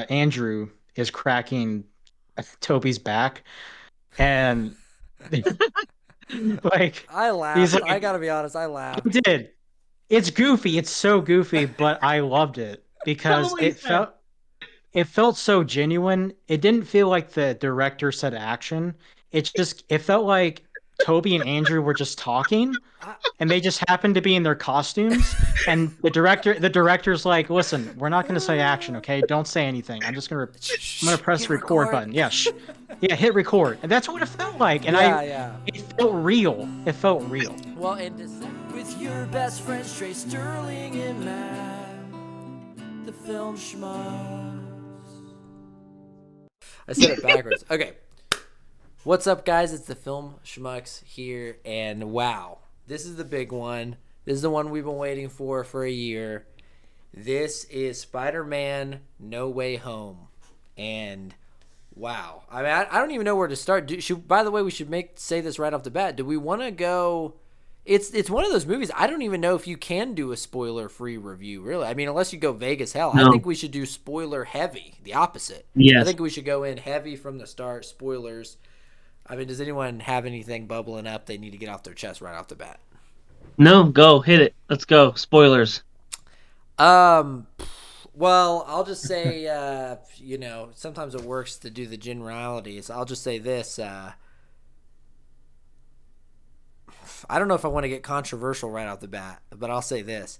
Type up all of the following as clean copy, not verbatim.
Andrew is cracking Toby's back, and like I he's laughed. I like, gotta be honest, I he laughed. did. It's goofy. It's so goofy, but I loved it because Totally fair. it felt so genuine. It didn't feel like the director said action. It felt like Toby and Andrew were just talking, I, and they just happened to be in their costumes. And the director's like, "Listen, we're not going to say action, okay? Don't say anything. I'm gonna press hit the record record. button. Yeah, yeah, hit record." And that's what it felt like. And Yeah, yeah. it felt real. It felt real. Well, and with your best friends Trey Sterling and Matt, the film Schmucks. I said it backwards. Okay. What's up, guys? It's the film Schmucks here, and wow, this is the big one. This is the one we've been waiting for a year. This is Spider-Man: No Way Home, and wow, I mean, I don't even know where to start. By the way, we should say this right off the bat. Do we want to go? It's one of those movies. I don't even know if you can do a spoiler-free review. Really, I mean, unless you go Vegas hell. I No. think we should do spoiler heavy, the opposite. I Yes. think we should go in heavy from the start, spoilers. I mean, does anyone have anything bubbling up they need to get off their chest right off the bat? No, go. Hit it. Let's go. Spoilers. Um, well, I'll just say, sometimes it works to do the generalities. I'll just say this. I don't know if I want to get controversial right off the bat, but I'll say this.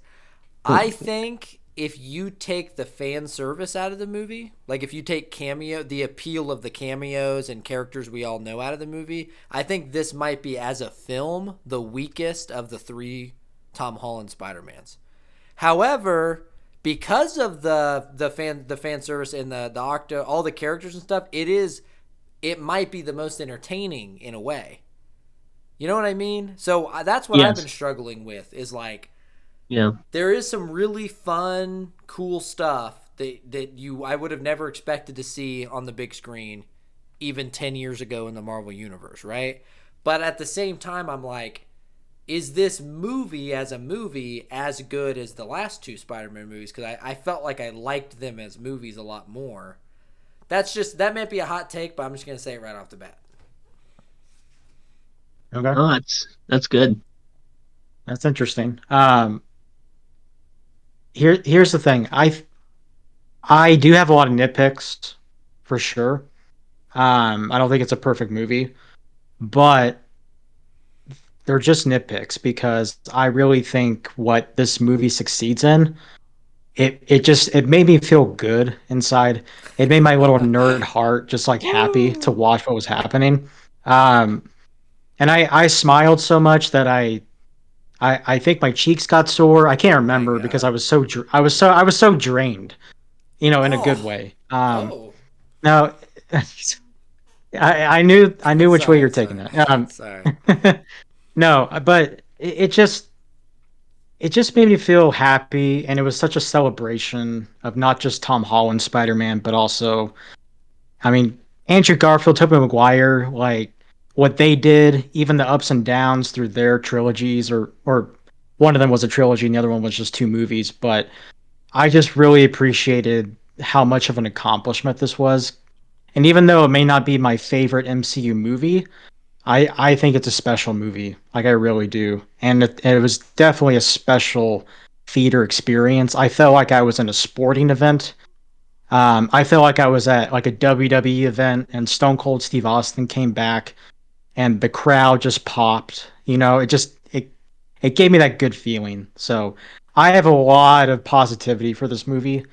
I think if you take the fan service out of the movie, like if you take the appeal of the cameos and characters we all know out of the movie, I think this might be, as a film, the weakest of the three Tom Holland Spider-Mans. However, because of the fan service and the Octo, all the characters and stuff, it might be the most entertaining in a way. You know what I mean? So that's what I've been Yes. struggling with, is like, Yeah. there is some really fun, cool stuff that I would have never expected to see on the big screen even 10 years ago in the Marvel Universe, right? But at the same time, I'm like, is this movie as a movie as good as the last two Spider-Man movies? Because I felt like I liked them as movies a lot more. That might be a hot take, but I'm just going to say it right off the bat. Okay, Oh, that's good. that's interesting. Here's the thing. I do have a lot of nitpicks for sure. I don't think it's a perfect movie, but they're just nitpicks because I really think what this movie succeeds in, it made me feel good inside. It made my little nerd heart just like happy to Woo! watch what was happening. Um, and I smiled so much that I think my cheeks got sore. I can't Oh my remember because god. I was so drained, in a good Oh. way. Oh. No, I knew which way Sorry, you're taking sorry. that. Sorry. No, but it just made me feel happy, and it was such a celebration of not just Tom Holland Spider-Man, but also, I mean, Andrew Garfield, Tobey Maguire, like what they did, even the ups and downs through their trilogies, or one of them was a trilogy and the other one was just two movies, but I just really appreciated how much of an accomplishment this was. And even though it may not be my favorite MCU movie, I think it's a special movie. Like I really do. And it was definitely a special theater experience. I felt like I was in a sporting event. I felt like I was at like a WWE event and Stone Cold Steve Austin came back and the crowd just popped. It gave me that good feeling. So I have a lot of positivity for this movie,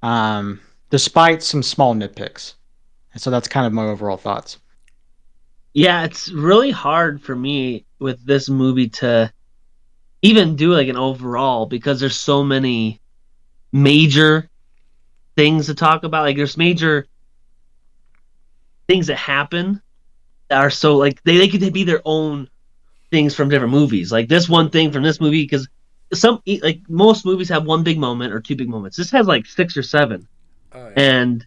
um, despite some small nitpicks. And so that's kind of my overall thoughts. Yeah, it's really hard for me with this movie to even do like an overall because there's so many major things to talk about. Like there's major things that happen that are so like they could be their own things from different movies. Like this one thing from this movie because like most movies have one big moment or two big moments. This has like six or seven, Oh yeah. and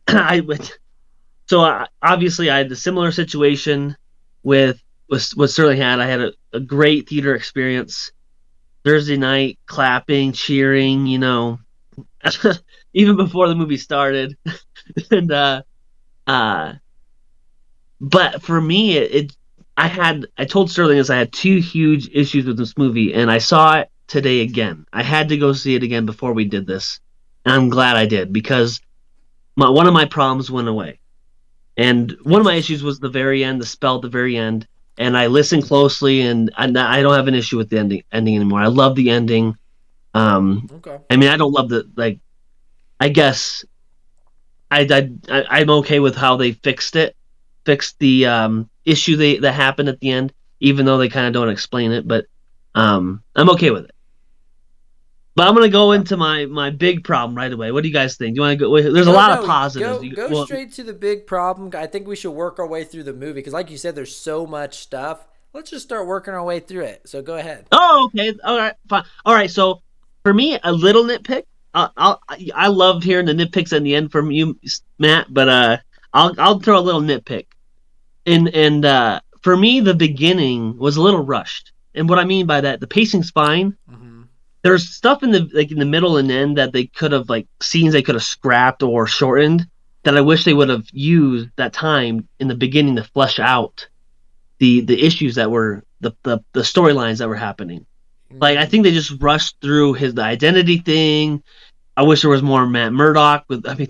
I would. So obviously, I had the similar situation with what Sterling had. I had a great theater experience Thursday night, clapping, cheering. even before the movie started. And uh but for me I told Sterling this, I had two huge issues with this movie, and I saw it today again. I had to go see it again before we did this. And I'm glad I did, because one of my problems went away. And one of my Interesting. issues was the very end, the spell at the very end. And I listened closely, and I don't have an issue with the ending anymore. I love the ending. Okay. I mean, I don't love the, like, I guess I'm okay with how they fixed the issue that happened at the end, even though they kind of don't explain it. But I'm okay with it. But I'm gonna go Yeah. into my big problem right away. What do you guys think? Do you want to go? There's a No, lot of no, positives. go Well, straight to the big problem. I think we should work our way through the movie because, like you said, there's so much stuff. Let's just start working our way through it. So go ahead. oh, okay, all right, fine, all right. So for me, a little nitpick. I loved hearing the nitpicks in the end from you, Matt. But I'll throw a little nitpick. And for me, the beginning was a little rushed. And what I mean by that, the pacing's fine. Mm-hmm. There's stuff in the middle and end that they could have, like, scenes they could have scrapped or shortened, that I wish they would have used that time in the beginning to flesh out the issues that were the storylines that were happening. Like, I think they just rushed through the identity thing. I wish there was more Matt Murdock with, I mean,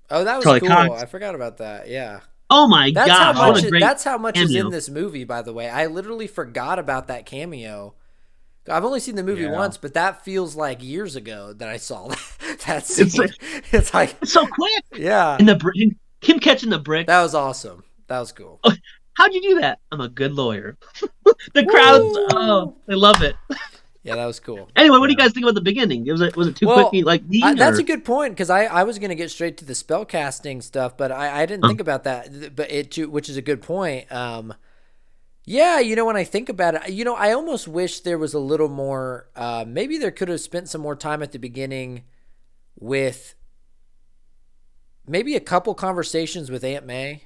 Oh, that was Charlie cool. Cox. I forgot about that. Yeah. Oh my gosh, what a Oh, great That's how much is in cameo! this movie, by the way. I literally forgot about that cameo. I've only seen the movie yeah. once, but that feels like years ago that I saw that It's scene. like, It's like, it's so quick. yeah, And him catching the brick. that was awesome. That was cool. Oh, how'd you do that? I'm a good lawyer. The crowds, oh, Woo! they love it. Yeah, that was cool. Anyway, what do you Yeah. guys think about the beginning? Was it too quick? Well, Like, that's or a good point because I was going to get straight to the spell casting stuff, but I didn't think about that. But which is a good point. Yeah, when I think about it, I almost wish there was a little more. Maybe there could have spent some more time at the beginning with maybe a couple conversations with Aunt May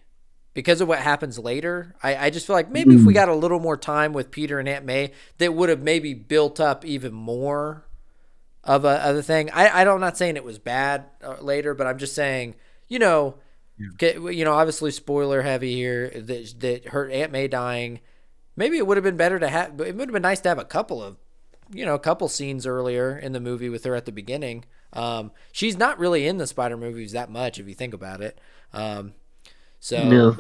because of what happens later. I just feel like maybe if we got a little more time with Peter and Aunt May, that would have maybe built up even more of a thing. I'm not saying it was bad later, but I'm just saying, obviously spoiler heavy here that her Aunt May dying. Maybe it would have been better to have. It would have been nice to have a couple of, a couple scenes earlier in the movie with her at the beginning. She's not really in the Spider movies that much if you think about it. no.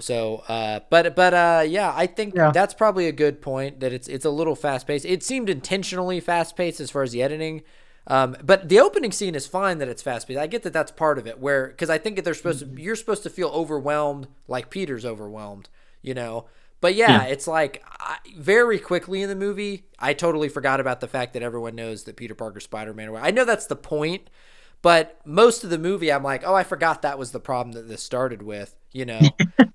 Yeah, I think Yeah. that's probably a good point that it's a little fast paced. It seemed intentionally fast paced as far as the editing. But the opening scene is fine that it's fast paced. I get that that's part of it because I think they're you're supposed to feel overwhelmed like Peter's overwhelmed, But yeah, Yeah. it's like very quickly in the movie, I totally forgot about the fact that everyone knows that Peter Parker's Spider-Man. I know that's the point, but most of the movie, I'm like, oh, I forgot that was the problem that this started with.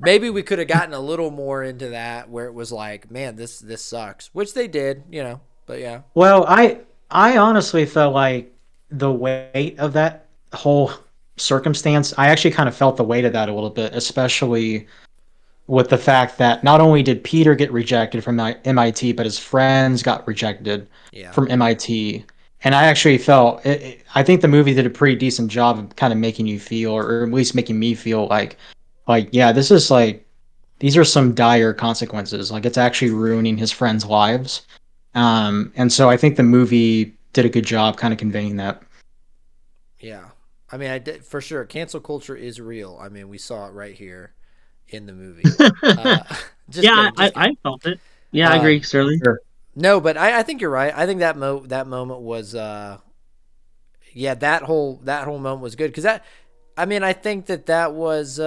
Maybe we could have gotten a little more into that where it was like, man, this sucks, which they did, But yeah, Well, I honestly felt like the weight of that whole circumstance, I actually kind of felt the weight of that a little bit, especially with the fact that not only did Peter get rejected from MIT, but his friends got rejected yeah, from MIT. And I actually felt, I think the movie did a pretty decent job of kind of making you feel, or at least making me feel like, yeah, this is like, these are some dire consequences. Like, it's actually ruining his friends' lives. And so I think the movie did a good job kind of conveying that. yeah. I mean, I did for sure. Cancel culture is real. I mean, we saw it right here in the movie. Uh, just Yeah, kidding, I, just I kidding. felt it. Yeah, I agree, Um, Sterling. Sure. no, but I think you're right. I think that moment was yeah, that whole moment was good because I mean, I think that was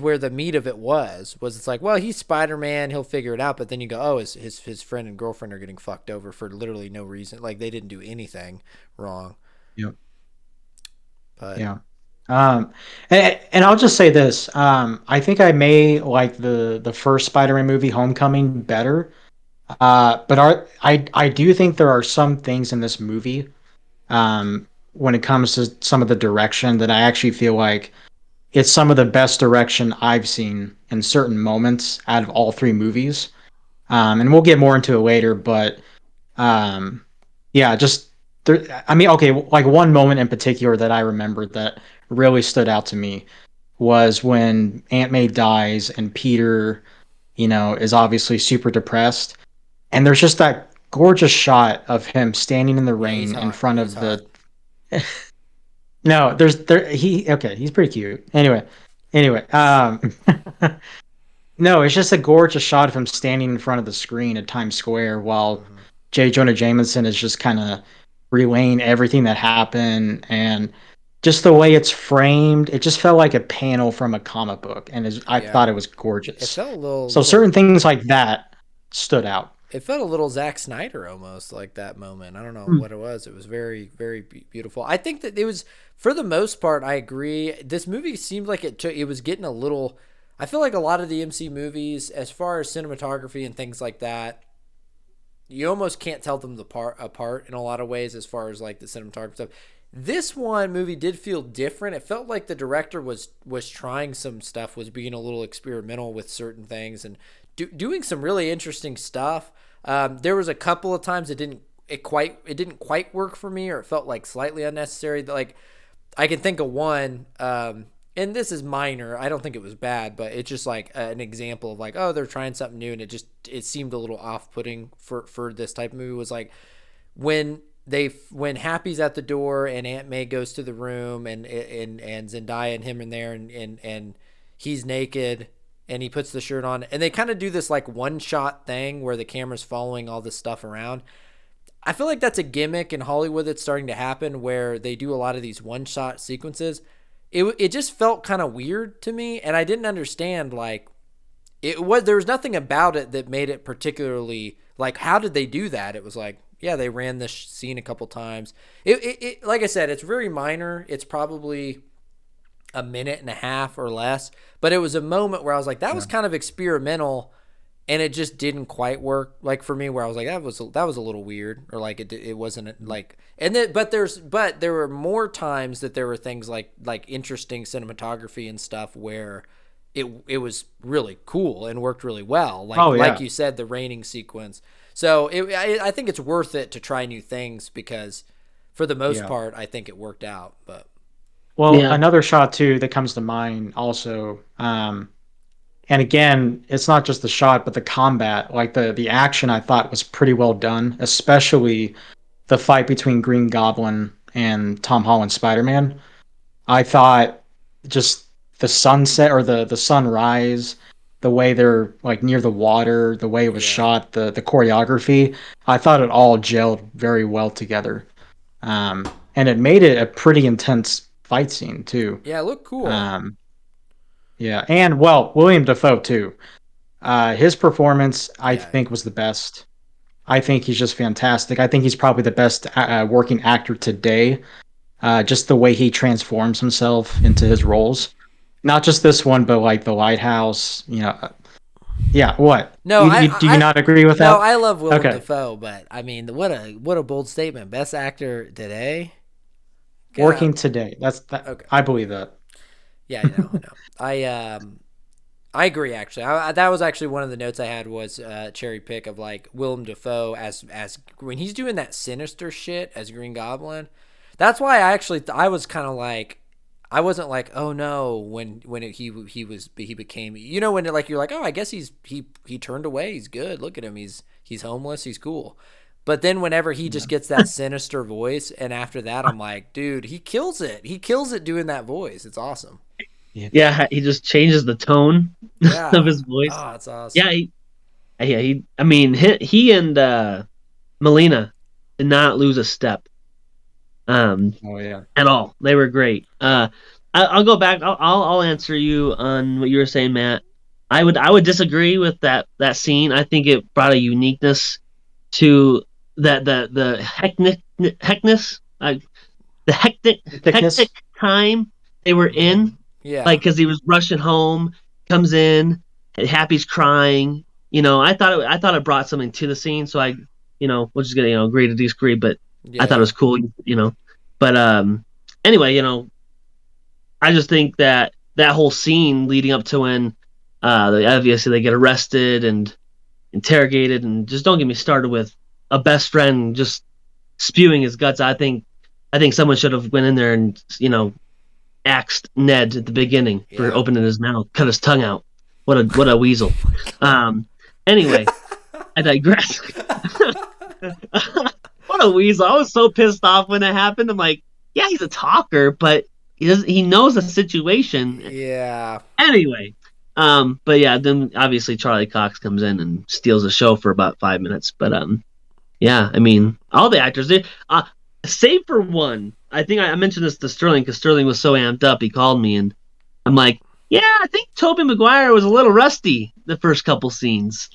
where the meat of it was it's like, well, he's Spider-Man, he'll figure it out, but then you go, oh, his friend and girlfriend are getting fucked over for literally no reason, like they didn't do anything wrong. Yep. But Yeah. And I'll just say this. I think I may like the first Spider-Man movie, Homecoming, better. I do think there are some things in this movie, when it comes to some of the direction, that I actually feel like it's some of the best direction I've seen in certain moments out of all three movies. And we'll get more into it later, but um, yeah, just I mean, okay, like one moment in particular that I remembered that really stood out to me was when Aunt May dies and Peter, is obviously super depressed. And there's just that gorgeous shot of him standing in the Yeah, he's rain in hot. front He's of hot. the No, he's pretty cute. Anyway, no, it's just a gorgeous shot of him standing in front of the screen at Times Square while Hmm. J. Jonah Jameson is just kind of relaying everything that happened, and just the way it's framed, it just felt like a panel from a comic book, and I Yeah, thought it was it gorgeous. felt a little So little. certain things like that stood out. It felt a little Zack Snyder almost like that moment. I don't know Hmm. what it was. It was very very beautiful. I think that it was for the most part. I agree. This movie seemed like it was getting a little. I feel like a lot of the MC movies, as far as cinematography and things like that, you almost can't tell them apart in a lot of ways as far as like the cinematography stuff. This one movie did feel different. It felt like the director was trying some stuff, was being a little experimental with certain things and doing some really interesting stuff. There was a couple of times it didn't quite work for me, or it felt like slightly unnecessary. Like I can think of one, and this is minor. I don't think it was bad, but it's just like an example of like, oh, they're trying something new, and it seemed a little off putting for this type of movie. Was like when when Happy's at the door and Aunt May goes to the room and Zendaya and him in there and he's naked and he puts the shirt on and they kind of do this like one shot thing where the camera's following all this stuff around. I feel like that's a gimmick in Hollywood that's starting to happen where they do a lot of these one shot sequences. It just felt kind of weird to me, and I didn't understand like there was nothing about it that made it particularly like how did they do that? It was like yeah, they ran this scene a couple times. It like I said, it's very minor. It's probably a minute and a half or less, but it was a moment where I was like that was kind of experimental and it just didn't quite work like for me where I was like that was a little weird or like it wasn't like and then but there were more times that there were things like interesting cinematography and stuff where it was really cool and worked really well Oh like yeah, you said the raining sequence so I think it's worth it to try new things because for the most yeah. part I think it worked out but Well, Yeah. another shot too that comes to mind also, and again, it's not just the shot, but the combat, like the action, I thought was pretty well done, especially the fight between Green Goblin and Tom Holland Spider-Man. I thought just the sunset or the sunrise, the way they're like near the water, the way it was yeah shot, the choreography, I thought it all gelled very well together. And it made it a pretty intense fight scene too. yeah it looked cool Um, yeah, and well, William Dafoe too. His performance, I yeah think, was the best. I think he's just fantastic. I think he's probably the best working actor today. Just the way he transforms himself into his roles, not just this one, but like The Lighthouse. Yeah. What no do you not agree with no that? I love Willem Okay, Dafoe but I mean what a bold statement best actor today God. working today. That's that. Okay. I believe that. Yeah, I know. I know. I agree. Actually, that was actually one of the notes I had was cherry pick of like Willem Dafoe as when he's doing that sinister shit as Green Goblin. That's why I was kind of like I wasn't like oh no he became when like you're like oh I guess he turned away he's good look at him he's homeless he's cool. But then whenever he Yeah. just gets that sinister voice, and after that, I'm like, dude, he kills it. He kills it doing that voice. It's awesome. Yeah. Yeah, he just changes the tone of Yeah. his voice. Oh, it's Yeah, awesome. I mean, he and Melina did not lose a step Oh yeah. at all. They were great. I'll go back. I'll answer you on what you were saying, Matt. I would disagree with that scene. I think it brought a uniqueness to that the hecticness, the hectic Thickness. time they were in, like Yeah. because he was rushing home, comes in, Happy's crying. I thought it brought something to the scene. So we're just gonna agree to disagree, but I thought it Yeah. was cool. But anyway, I just think that whole scene leading up to when obviously they get arrested and interrogated, and just don't get me started with a best friend just spewing his guts. I think someone should have went in there and axed Ned at the beginning for Yeah. opening his mouth, cut his tongue out. What a weasel. Um. Anyway, I digress. What a weasel! I was so pissed off when it happened. I'm like, yeah, he's a talker, but he knows the situation. Yeah. Anyway, but yeah, then obviously Charlie Cox comes in and steals the show for about 5 minutes. But yeah, I mean, all the actors, save for one. I think I mentioned this to Sterling because Sterling was so amped up. He called me and I'm like, yeah, I think Tobey Maguire was a little rusty the first couple scenes.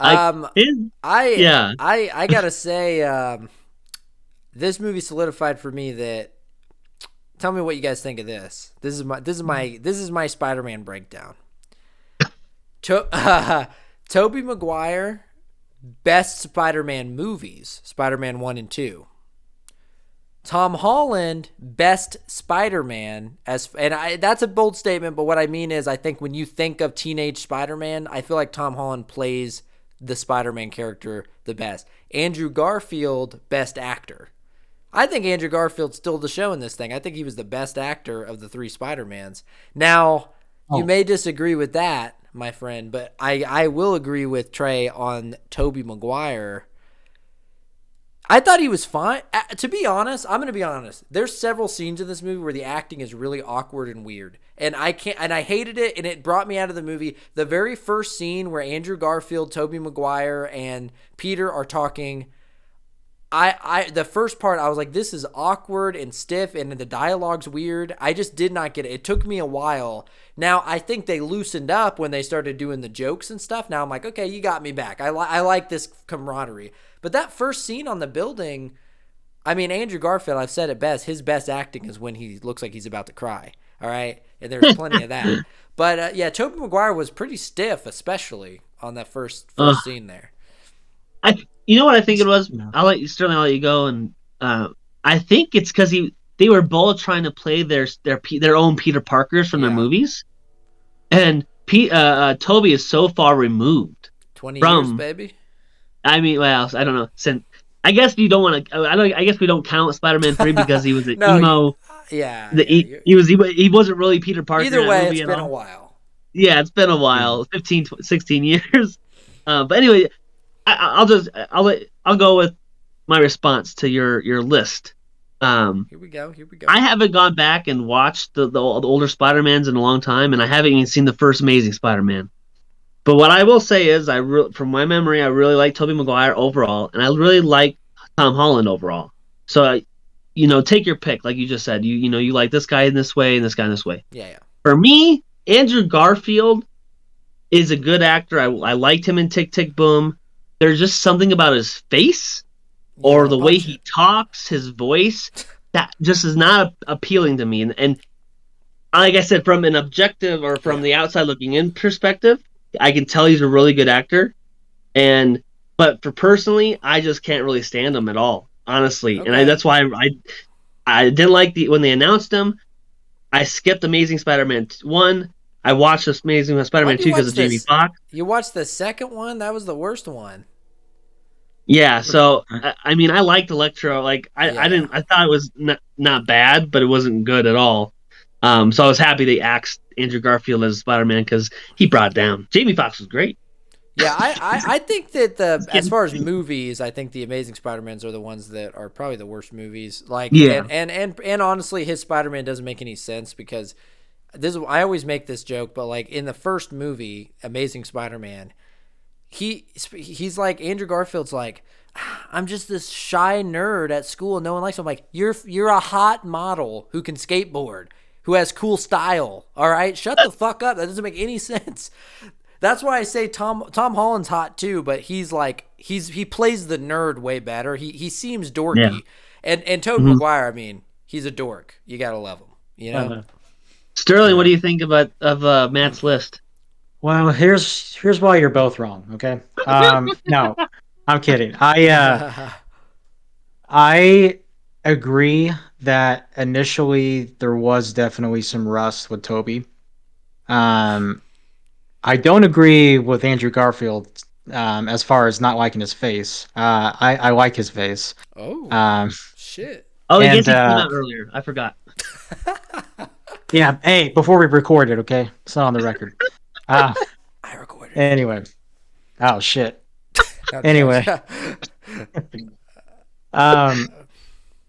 Like, Um, his, I yeah, I gotta say, this movie solidified for me that. Tell me what you guys think of this. This is my Spider-Man breakdown. Tobey Maguire, best Spider-Man movies, Spider-Man 1 and 2. Tom Holland, best Spider-Man that's a bold statement, but what I mean is I think when you think of teenage Spider-Man, I feel like Tom Holland plays the Spider-Man character the best. Andrew Garfield, best actor. I think Andrew Garfield stole the show in this thing. I think he was the best actor of the three Spider-Mans. Now, you Oh, may disagree with that, my friend, but I will agree with Trey on Tobey Maguire. I thought he was fine. To be honest, I'm going to be honest. There's several scenes in this movie where the acting is really awkward and weird. And I hated it, and it brought me out of the movie. The very first scene where Andrew Garfield, Tobey Maguire, and Peter are talking, the first part I was like, this is awkward and stiff and the dialogue's weird. I just did not get it. It took me a while. Now I think they loosened up when they started doing the jokes and stuff. Now I'm like, okay, you got me back. I like this camaraderie. But that first scene on the building, I mean, Andrew Garfield, I've said it best. His best acting is when he looks like he's about to cry. All right, and there's plenty of that. But yeah, Tobey Maguire was pretty stiff, especially on that first uh, scene there. I you know what I think it was. no. I'll let you Sterling. I'll let you go, and I think it's because they were both trying to play their own Peter Parkers from their Yeah, movies, and Toby is so far removed 20 years, from. baby. I mean, well, I don't know. Since I guess you don't want to. I don't. I guess we don't count Spider-Man 3 because he was an No, emo. yeah, The yeah. he wasn't really Peter Parker in Either that way, movie it's at been a all. while. Yeah, it's been a Yeah. while, 15, 16 years. But anyway, I'll go with my response to your list. Um, Here we go. Here we go. I haven't gone back and watched the older Spider-Mans in a long time, and I haven't even seen the first Amazing Spider-Man. But what I will say is, from my memory, I really like Tobey Maguire overall, and I really like Tom Holland overall. So, take your pick, like you just said. You like this guy in this way and this guy in this way. Yeah, yeah. For me, Andrew Garfield is a good actor. I liked him in Tick Tick Boom. There's just something about his face You or want to the way punch he it. talks, his voice, that just is not appealing to me. And like I said, from an objective or from Yeah. the outside looking in perspective, I can tell he's a really good actor. And but for personally, I just can't really stand him at all, honestly. And Okay. that's why I didn't like when they announced him. I skipped Amazing Spider-Man 1. I watched this Amazing Spider-Man Why'd you 2 because watch of Jamie this? Foxx. You watched the second one? That was the worst one. Yeah, so I mean, I liked Electro. Like, I Yeah. didn't, I thought it was not bad, but it wasn't good at all. So I was happy they axed Andrew Garfield as Spider-Man because he brought it down. Jamie Foxx was great. Yeah, I think that Just as kidding. far as movies, I think the Amazing Spider-Mans are the ones that are probably the worst movies. Like, Yeah, and honestly, his Spider-Man doesn't make any sense because I always make this joke, but like in the first movie, Amazing Spider-Man, he's like Andrew Garfield's like, I'm just this shy nerd at school and no one likes me. I'm like, you're a hot model who can skateboard, who has cool style. All right, shut the fuck up. That doesn't make any sense. That's why I say Tom Holland's hot too, but he's like he plays the nerd way better. He seems yeah. dorky, and Tobey hmm Maguire. I mean, he's a dork. You gotta love him. You know. Uh, Sterling, what yeah. do you think of Matt's list? Well, here's why you're both wrong. Okay. No, I'm kidding. I agree that initially there was definitely some rust with Toby. Um, I don't agree with Andrew Garfield as far as not liking his face. I like his face. Oh, Um, shit. Oh, I guess and he came out earlier. I forgot. yeah, hey, before we recorded, okay, it's not on the record. Uh, I recorded it. anyway, oh shit. No, I'm Anyway, joking. um,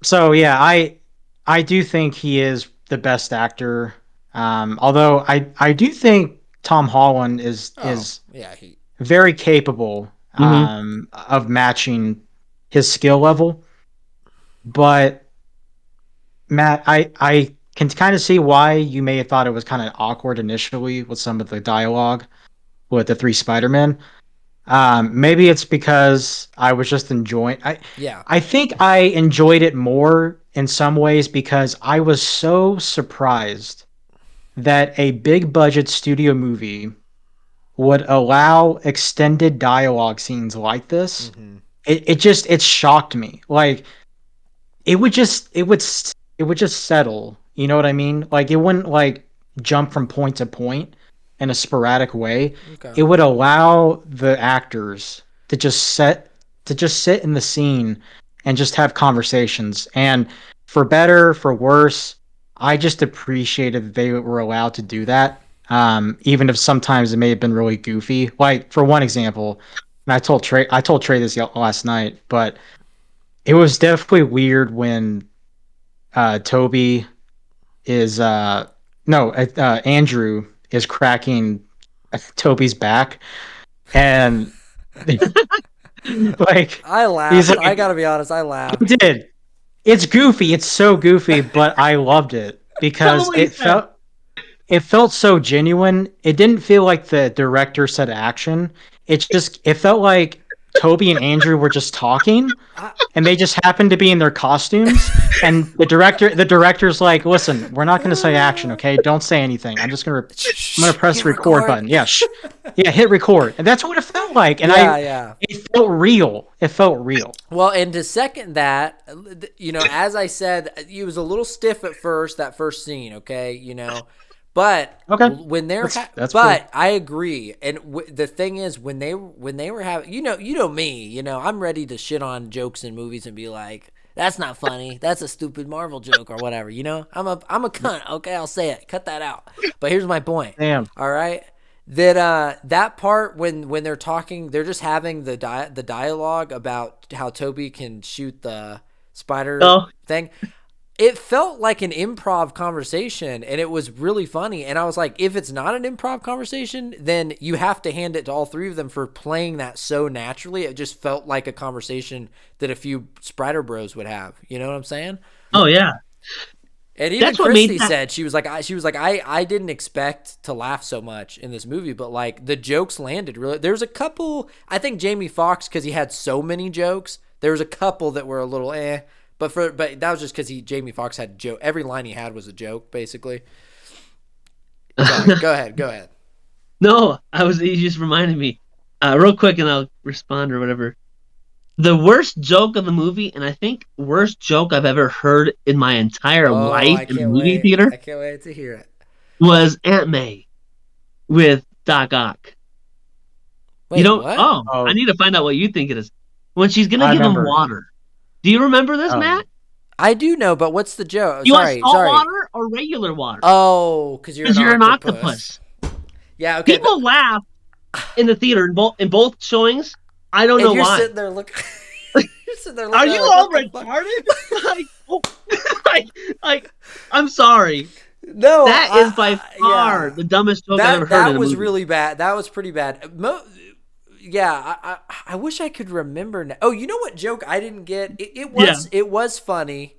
so yeah, I do think he is the best actor. Although I do think Tom Holland Oh, is yeah, he. very capable Hmm. of matching his skill level. But Matt, I can kind of see why you may have thought it was kind of awkward initially with some of the dialogue with the three Spider-Men. Maybe it's because I was just enjoying. Yeah. I think I enjoyed it more in some ways because I was so surprised that a big budget studio movie would allow extended dialogue scenes like this. Mm-hmm. It shocked me. Like it would just it would just settle. You know what I mean? Like it wouldn't like jump from point to point in a sporadic way. Okay. It would allow the actors to just sit in the scene and just have conversations. And for better, for worse, I just appreciated that they were allowed to do that. Even if sometimes it may have been really goofy. Like for one example, and I told Trey this last night, but it was definitely weird when Toby is no Andrew is cracking Toby's back and like I he's laughed. I like gotta be honest. I he laughed. did. It's goofy. It's so goofy, but I loved it Tell him because what he said. it felt so genuine. It didn't feel like the director said action. It felt like Toby and Andrew were just talking I, and they just happened to be in their costumes and the director's like, "Listen, we're not going to say action, okay? Don't say anything. I'm going to press hit the record record. button. Yeah, yeah, hit record." And that's what it felt like. And Yeah, yeah. it felt real. It felt real. Well, and to second that, as I said, it was a little stiff at first, that first scene, okay, but Okay. when they're, That's cool. but I agree, and the thing is, when they were having, me, I'm ready to shit on jokes in movies and be like, that's not funny, that's a stupid Marvel joke or whatever, I'm a cunt, okay, I'll say it, cut that out. But here's my point. Damn. All right. That part when they're talking, they're just having the dialogue about how Toby can shoot the spider Oh, thing. It felt like an improv conversation, and it was really funny. And I was like, if it's not an improv conversation, then you have to hand it to all three of them for playing that so naturally. It just felt like a conversation that a few Spider Bros would have. You know what I'm saying? oh yeah. And even That's what made Christy that. said I didn't expect to laugh so much in this movie, but like the jokes landed really. There's a couple. I think Jamie Foxx, because he had so many jokes, there was a couple that were a little but that was just because Jamie Foxx had joke. Every line he had was a joke, basically. Sorry, go ahead. No, you just reminded me. Real quick, and I'll respond or whatever. The worst joke of the movie, and I think worst joke I've ever heard in my entire Oh, life I in a can't movie wait! theater I can't wait to hear it. was Aunt May with Doc Ock. You Wait, don't? what? Oh, I Oh, need to find out what you think it is. When she's gonna I give him remember. water. Do you remember this, Oh, Matt? I do know, but what's the joke? You want salt Sorry. water or regular water? Oh, because you're Because an you're an octopus. octopus. Yeah, okay. People laugh in the theater in both showings. I don't And know you're why. sitting there looking. You're sitting there Are looking you like, all what the fuck? retarded? like, oh, like, I'm sorry. No, That is by far yeah. the dumbest joke I've ever heard in That a was movie. really bad. That was pretty bad. Yeah, I wish I could remember now. Oh, you know what joke I didn't get? Yeah. It was funny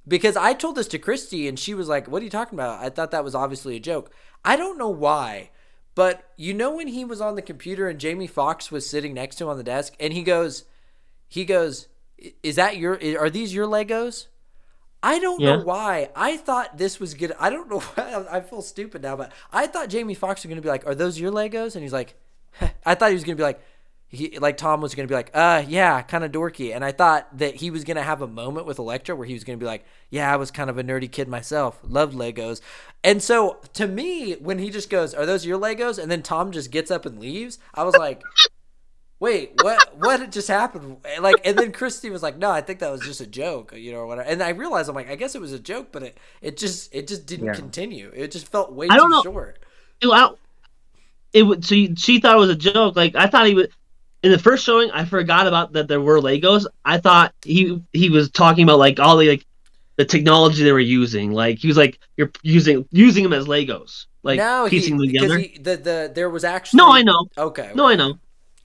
because I told this to Christy and she was like, "What are you talking about?" I thought that was obviously a joke. I don't know why, but when he was on the computer and Jamie Foxx was sitting next to him on the desk and he goes, "Is that are these your Legos?" I don't know Yeah. why. I thought this was good. I don't know why. I feel stupid now, but I thought Jamie Foxx was going to be like, "Are those your Legos?" And he's like, I thought he was going to be like, Tom was going to be like, yeah, kind of dorky. And I thought that he was going to have a moment with Elektra where he was going to be like, yeah, I was kind of a nerdy kid myself. Loved Legos. And so to me, when he just goes, "Are those your Legos?" And then Tom just gets up and leaves, I was like, wait, what just happened? Like, and then Christy was like, no, I think that was just a joke, or whatever. And I realized, I'm like, I guess it was a joke, but it just didn't Yeah. continue. It just felt way I don't too know. short. I, it would. She thought it was a joke. Like I thought he would. In the first showing, I forgot about that there were Legos. I thought he was talking about like all the like the technology they were using. Like he was like you're using them as Legos, like No, piecing them because together. there was No, I actually know. okay, No, I okay, know.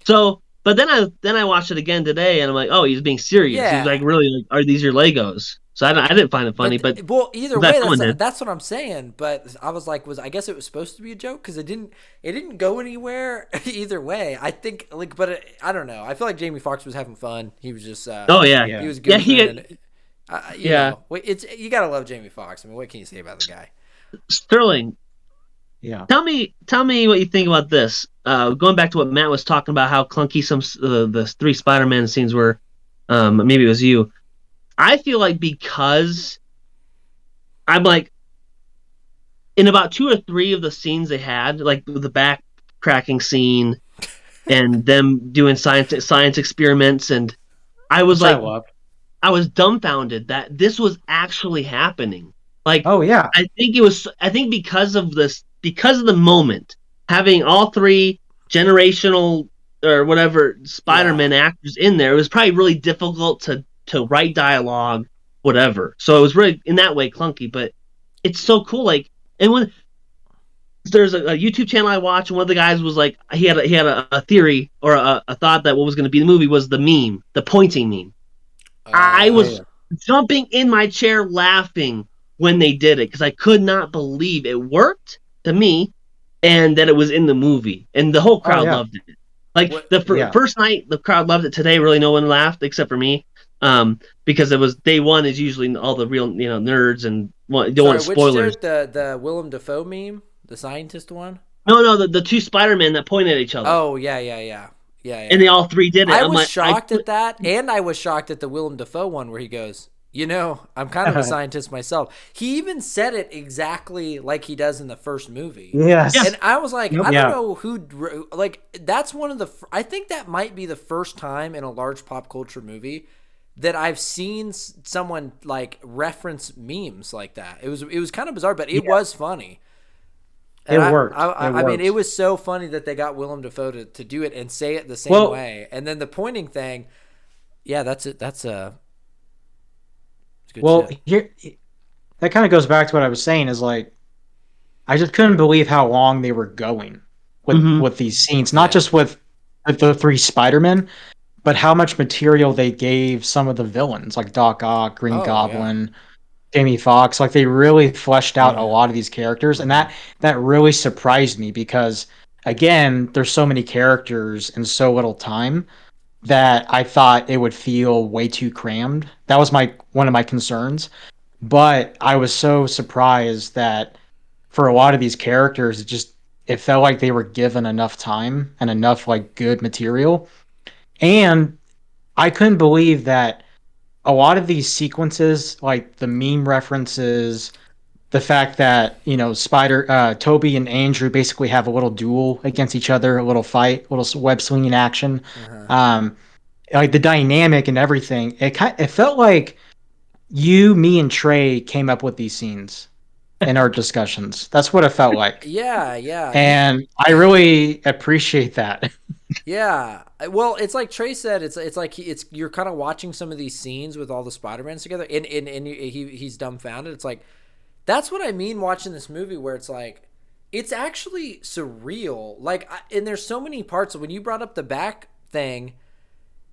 So, but then I watched it again today, and I'm like, oh, he's being serious. He's like, yeah. really, like, are these your Legos? So I didn't find it funny, But but well, either I'm glad way, someone did. that's what I'm saying. But I was like, I guess it was supposed to be a joke because it didn't go anywhere either way. I think like, but I don't know. I feel like Jamie Foxx was having fun. He was just Oh yeah, he Yeah. was yeah, goofing, and yeah. it's you gotta love Jamie Foxx. I mean, what can you say about the guy? Sterling, Yeah. tell me what you think about this. Going back to what Matt was talking about, how clunky the three Spider-Man scenes were. Maybe it was you. I feel like because I'm like in about two or three of the scenes they had, like the back cracking scene and them doing science experiments, and I was Which I like, love. I was dumbfounded that this was actually happening. Like, Oh yeah. I think because of this, because of the moment, having all three generational or whatever Yeah, Spider-Man actors in there, it was probably really difficult to write dialogue, whatever. So it was really in that way clunky, but it's so cool. Like, and when there's a YouTube channel I watch, and one of the guys was like, he had a theory or a thought that what was going to be the movie was the meme, the pointing meme. I Oh yeah. was jumping in my chair laughing when they did it because I could not believe it worked to me and that it was in the movie. And the whole Oh crowd yeah. loved it. Like what the Yeah. first night, the crowd loved it. Today, really, no one laughed except for me, because it was day one is usually all the real nerds and don't Sorry, want which spoilers. joke? The Willem Dafoe meme, the scientist one. No, the two Spider-Man that point at each other, Oh yeah. and they all three did it. I I'm was like, shocked at that, and I was shocked at the Willem Dafoe one where he goes, I'm kind of a scientist myself. He even said it exactly like he does in the first movie. yeah, And Yes. I was like, Yep. I don't Yeah. know like, that's one of the, I think that might be the first time in a large pop culture movie that I've seen someone like reference memes like that. It was kind of bizarre, but it Yeah. was funny. And It worked. It I mean, it worked. was so funny that they got Willem Dafoe to do it and say it the same Well, way. And then the pointing thing, yeah, that's it. It's good well, shit. here that kind of goes back to what I was saying is like I just couldn't believe how long they were going hmm with these scenes, not Yeah. just with the three Spider-Men, but how much material they gave some of the villains like Doc Ock, Green Oh yeah. Goblin, Jamie Foxx. Like they really fleshed out a Yeah. lot of these characters, and Hmm. that really surprised me because again, there's so many characters in so little time that I thought it would feel way too crammed. That was my one of my concerns. But I was so surprised that for a lot of these characters, it felt like they were given enough time and enough like good material. And I couldn't believe that a lot of these sequences, like the meme references, the fact that Toby and Andrew basically have a little duel against each other, a little fight, a little web slinging action. Uh-huh. Um, like the dynamic and everything, it felt like me, and Trey came up with these scenes in our discussions. That's what it felt like, Yeah. and I really appreciate that. Yeah. Well, it's like Trey said. It's like you're kind of watching some of these scenes with all the Spider-Mans together, and he's dumbfounded. It's like that's what I mean watching this movie where it's like it's actually surreal. Like, and there's so many parts. When you brought up the back thing,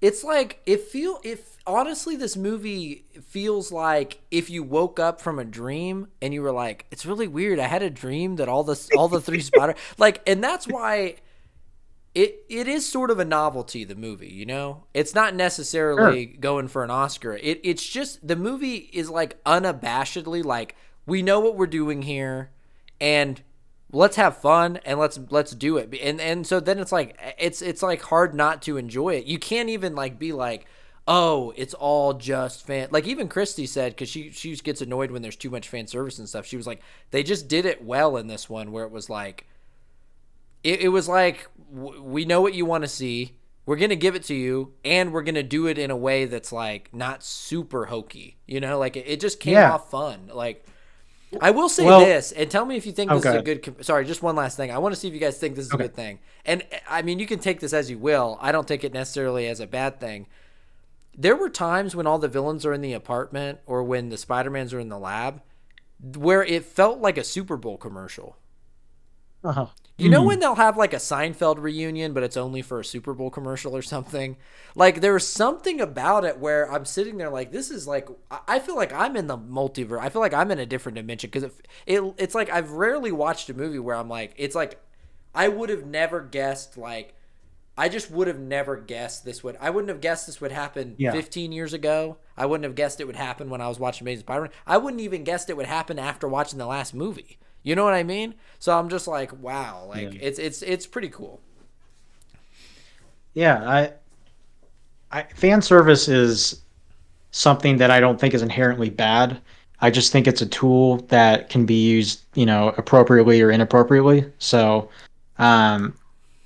it's like if honestly this movie feels like if you woke up from a dream and you were like, it's really weird. I had a dream that all the three Spider like, and that's why it is sort of a novelty, the movie. It's not Sure. necessarily going for an Oscar. It's just the movie is like unabashedly like, we know what we're doing here, and let's have fun, and let's do it. And so then it's like hard not to enjoy it. You can't even like be like, oh, it's all just fan. Like even Christy said, because she gets annoyed when there's too much fan service and stuff. She was like, they just did it well in this one, where it was like, it was like, we know what you want to see. we're gonna give it to you, and we're gonna do it in a way that's like not super hokey. Like it just came Yeah. off fun. Like I will say Well, this, and tell me if you think this is a okay. good. Sorry, just one last thing. I want to see if you guys think this is a Okay. good thing. And I mean, you can take this as you will. I don't take it necessarily as a bad thing. There were times when all the villains are in the apartment or when the Spider-Mans are in the lab where it felt like a Super Bowl commercial. Uh-huh. You know when they'll have like a Seinfeld reunion, but it's only for a Super Bowl commercial or something? Like there was something about it where I'm sitting there like, this is like, I feel like I'm in the multiverse. I feel like I'm in a different dimension because it's like I've rarely watched a movie where I'm like, it's like I would have never guessed like, I just would have never guessed I wouldn't have guessed this would happen Yeah. 15 years ago. I wouldn't have guessed it would happen when I was watching Amazing Spider-Man. I wouldn't even guessed it would happen after watching the last movie. You know what I mean? So I'm just like, wow, like it's pretty cool. Yeah, fan service is something that I don't think is inherently bad. I just think it's a tool that can be used, appropriately or inappropriately. So, um,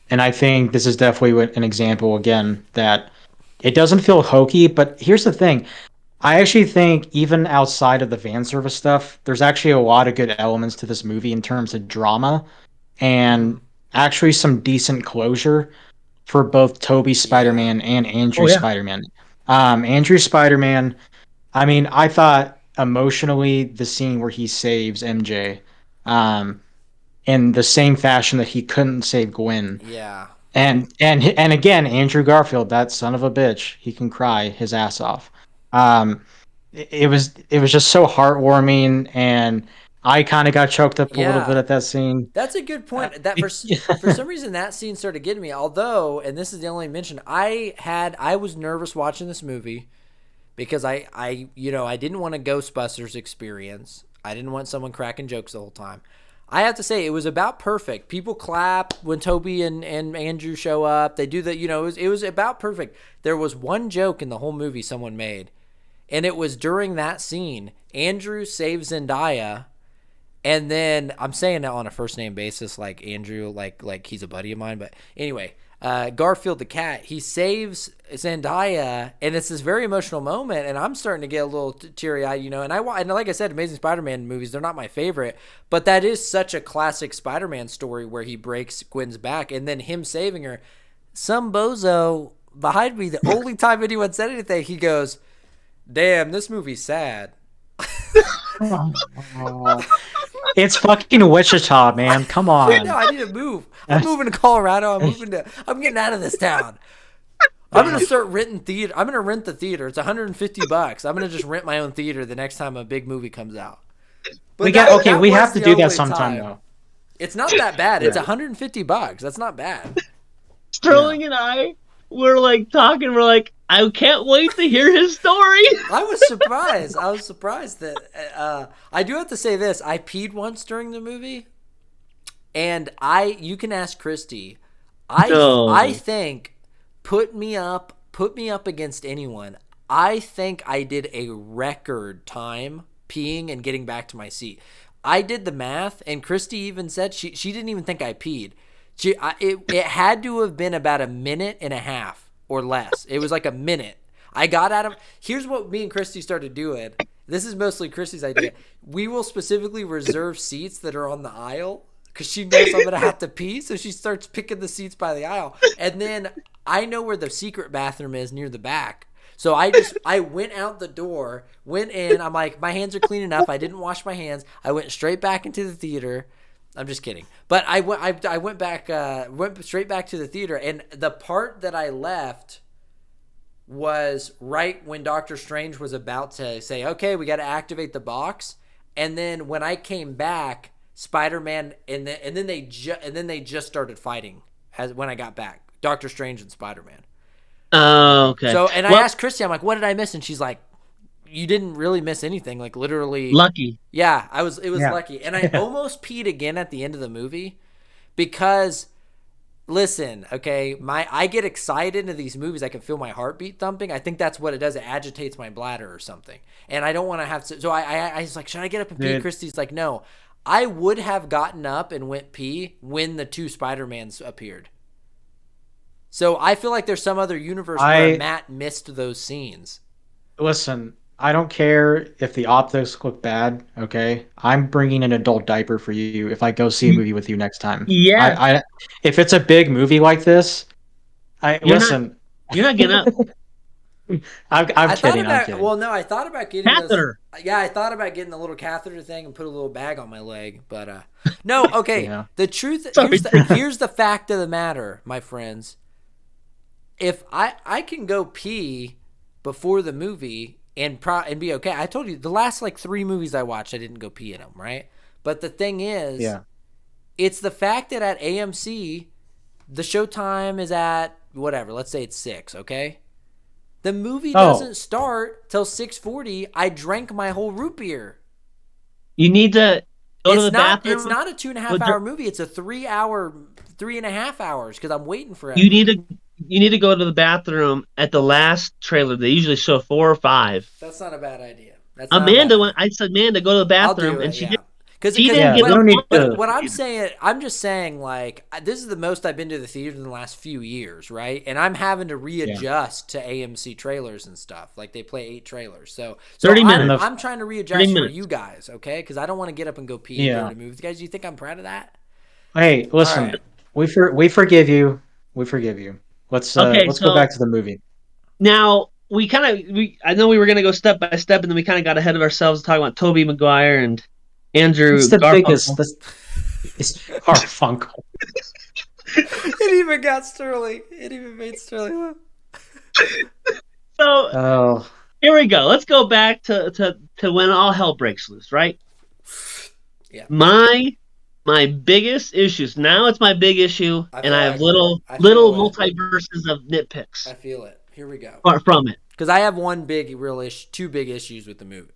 and I think this is definitely an example again that it doesn't feel hokey. But here's the thing: I actually think even outside of the fan service stuff, there's actually a lot of good elements to this movie in terms of drama Mm-hmm. and actually some decent closure for both Toby Yeah. Spider-Man and Oh Andrew yeah. Spider-Man. Andrew Spider-Man, I mean, I thought emotionally the scene where he saves MJ, um, in the same fashion that he couldn't save Gwen. Yeah. And again, Andrew Garfield, that son of a bitch, he can cry his ass off. Um, it was just so heartwarming, and I kind of got choked up a little bit Yeah. at that scene. That's a good Uh, point. That for some reason that scene started getting me. Although, and this is the only mention, I was nervous watching this movie because I didn't want a Ghostbusters experience. I didn't want someone cracking jokes the whole time. I have to say it was about perfect. People clap when Toby and Andrew show up. They do the it was about perfect. There was one joke in the whole movie someone made, and it was during that scene. Andrew saves Zendaya, and then I'm saying that on a first name basis, like Andrew, like he's a buddy of mine. But anyway, Garfield the cat, he saves Zendaya, and it's this very emotional moment. And I'm starting to get a little teary eyed, And like I said, Amazing Spider-Man movies, they're not my favorite, but that is such a classic Spider-Man story where he breaks Gwen's back, and then him saving her. Some bozo behind me, the only time anyone said anything, he goes, "Damn, this movie's sad." oh, it's fucking Wichita, man. Come I know. on. I need to move. I'm moving to Colorado. I'm getting out of this town. I'm gonna start renting theater. I'm gonna rent the theater. It's $150. I'm gonna just rent my own theater the next time a big movie comes out. We But get okay. that We was have to the do that only sometime, time. though. It's not that bad. It's Yeah. $150. That's not bad. Yeah. Sterling and I were like talking. We're like, I can't wait to hear his story. I was surprised. I was surprised that I do have to say this. I peed once during the movie, and you can ask Christy. I No. think put me up against anyone. I think I did a record time peeing and getting back to my seat. I did the math, and Christy even said she didn't even think I peed. It had to have been about a minute and a half or less. It was like a minute. I got out of. Here's what me and Christy started doing. This is mostly Christy's idea. We will specifically reserve seats that are on the aisle because she knows I'm going to have to pee. So she starts picking the seats by the aisle. And then I know where the secret bathroom is near the back. So I went out the door, went in. I'm like, my hands are clean enough. I didn't wash my hands. I went straight back into the theater. I'm just kidding. But I went straight back to the theater. And the part that I left was right when Doctor Strange was about to say, okay, we got to activate the box. And then when I came back, Spider-Man and then they just started fighting as when I got back. Doctor Strange and Spider-Man. Oh, okay. So and I Well, asked Christy, I'm like, what did I miss? And she's like, you didn't really miss anything. Like literally, lucky. yeah, it was Yeah. lucky. And I almost peed again at the end of the movie because listen, okay, I get excited into these movies. I can feel my heartbeat thumping. I think that's what it does. It agitates my bladder or something. And I don't want to have to. So I was like, should I get up and pee? Dude. Christy's like, no. I would have gotten up and went pee when the two Spider-Mans appeared. So I feel like there's some other universe where I Matt missed those scenes. listen. I don't care if the optics look bad. Okay, I'm bringing an adult diaper for you if I go see a Y- movie with you next time. Yes, If it's a big movie like this, I you're not listen. you're not getting up. I'm I thought kidding. I'm about kidding. well, no, I thought about getting this. Catheter. Yeah, I thought about getting the little catheter thing and put a little bag on my leg, but no. Okay, Yeah. the truth Sorry. here's the fact of the matter, my friends. If I can go pee before the movie and be okay. I told you the last like 3 movies I watched, I didn't go pee in them, right? But the thing is, Yeah. it's the fact that at AMC, the showtime is at whatever. Let's say it's 6. Okay. The movie Oh, doesn't start till 6:40. I drank my whole root beer. You need to go to the It's bathroom. not a 2.5 hour movie. It's a 3 hour, 3.5 hours because I'm waiting You forever. need to you need to go to the bathroom at the last trailer. They usually show 4 or 5. That's not a bad idea. That's not a bad Amanda idea. went. I said, Amanda, go to the I'll do bathroom, and it. Yeah. Because she didn't yeah. get We up don't need once. to. what I'm saying, I'm just saying, like, this is the most I've been to the theater in the last few years, right? And I'm having to Yeah. readjust to AMC trailers and stuff. Like, they play 8 trailers. So 30 I'm, minutes. I'm trying to 30 readjust for minutes. you guys, okay? Because I don't want to get up and go pee and go Yeah. to movies. Guys, do you think I'm proud of that? Hey, All listen. right. We forgive you. We forgive you. Okay, Let's go so back to the movie. now we kind of I know we were gonna go step by step, and then we kind of got ahead of ourselves talking about Tobey Maguire and It's Andrew the biggest. Garfunkel. This is Garfunkel. It even got Sterling. It even made Sterling laugh. So Oh, here we go. Let's go back to when all hell breaks loose, right? Yeah. My biggest issues. Now it's my big issue, I and feel I have like little I little feel it. multiverses of nitpicks I feel it. Here we go. from it. Because I have one big real issue, 2 big issues with the movie.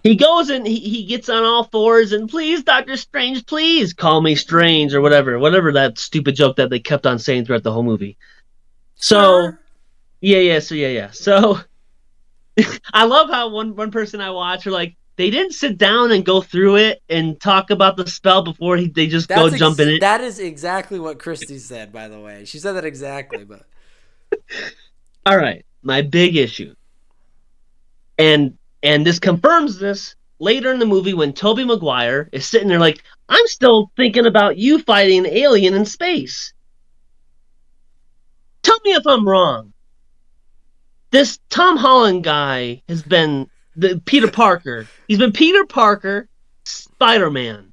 He goes and he gets on all fours and please, Doctor Strange, please call me Strange or whatever that stupid joke that they kept on saying throughout the whole movie. So Sir. yeah. So I love how one person I watch are like they didn't sit down and go through it and talk about the spell before they just go jump in it. That is exactly what Christy said, by the way. She said that exactly, but All right, my big issue, and this confirms this later in the movie when Tobey Maguire is sitting there like, I'm still thinking about you fighting an alien in space. Tell me if I'm wrong. This Tom Holland guy has been the Peter Parker. He's been Peter Parker, Spider-Man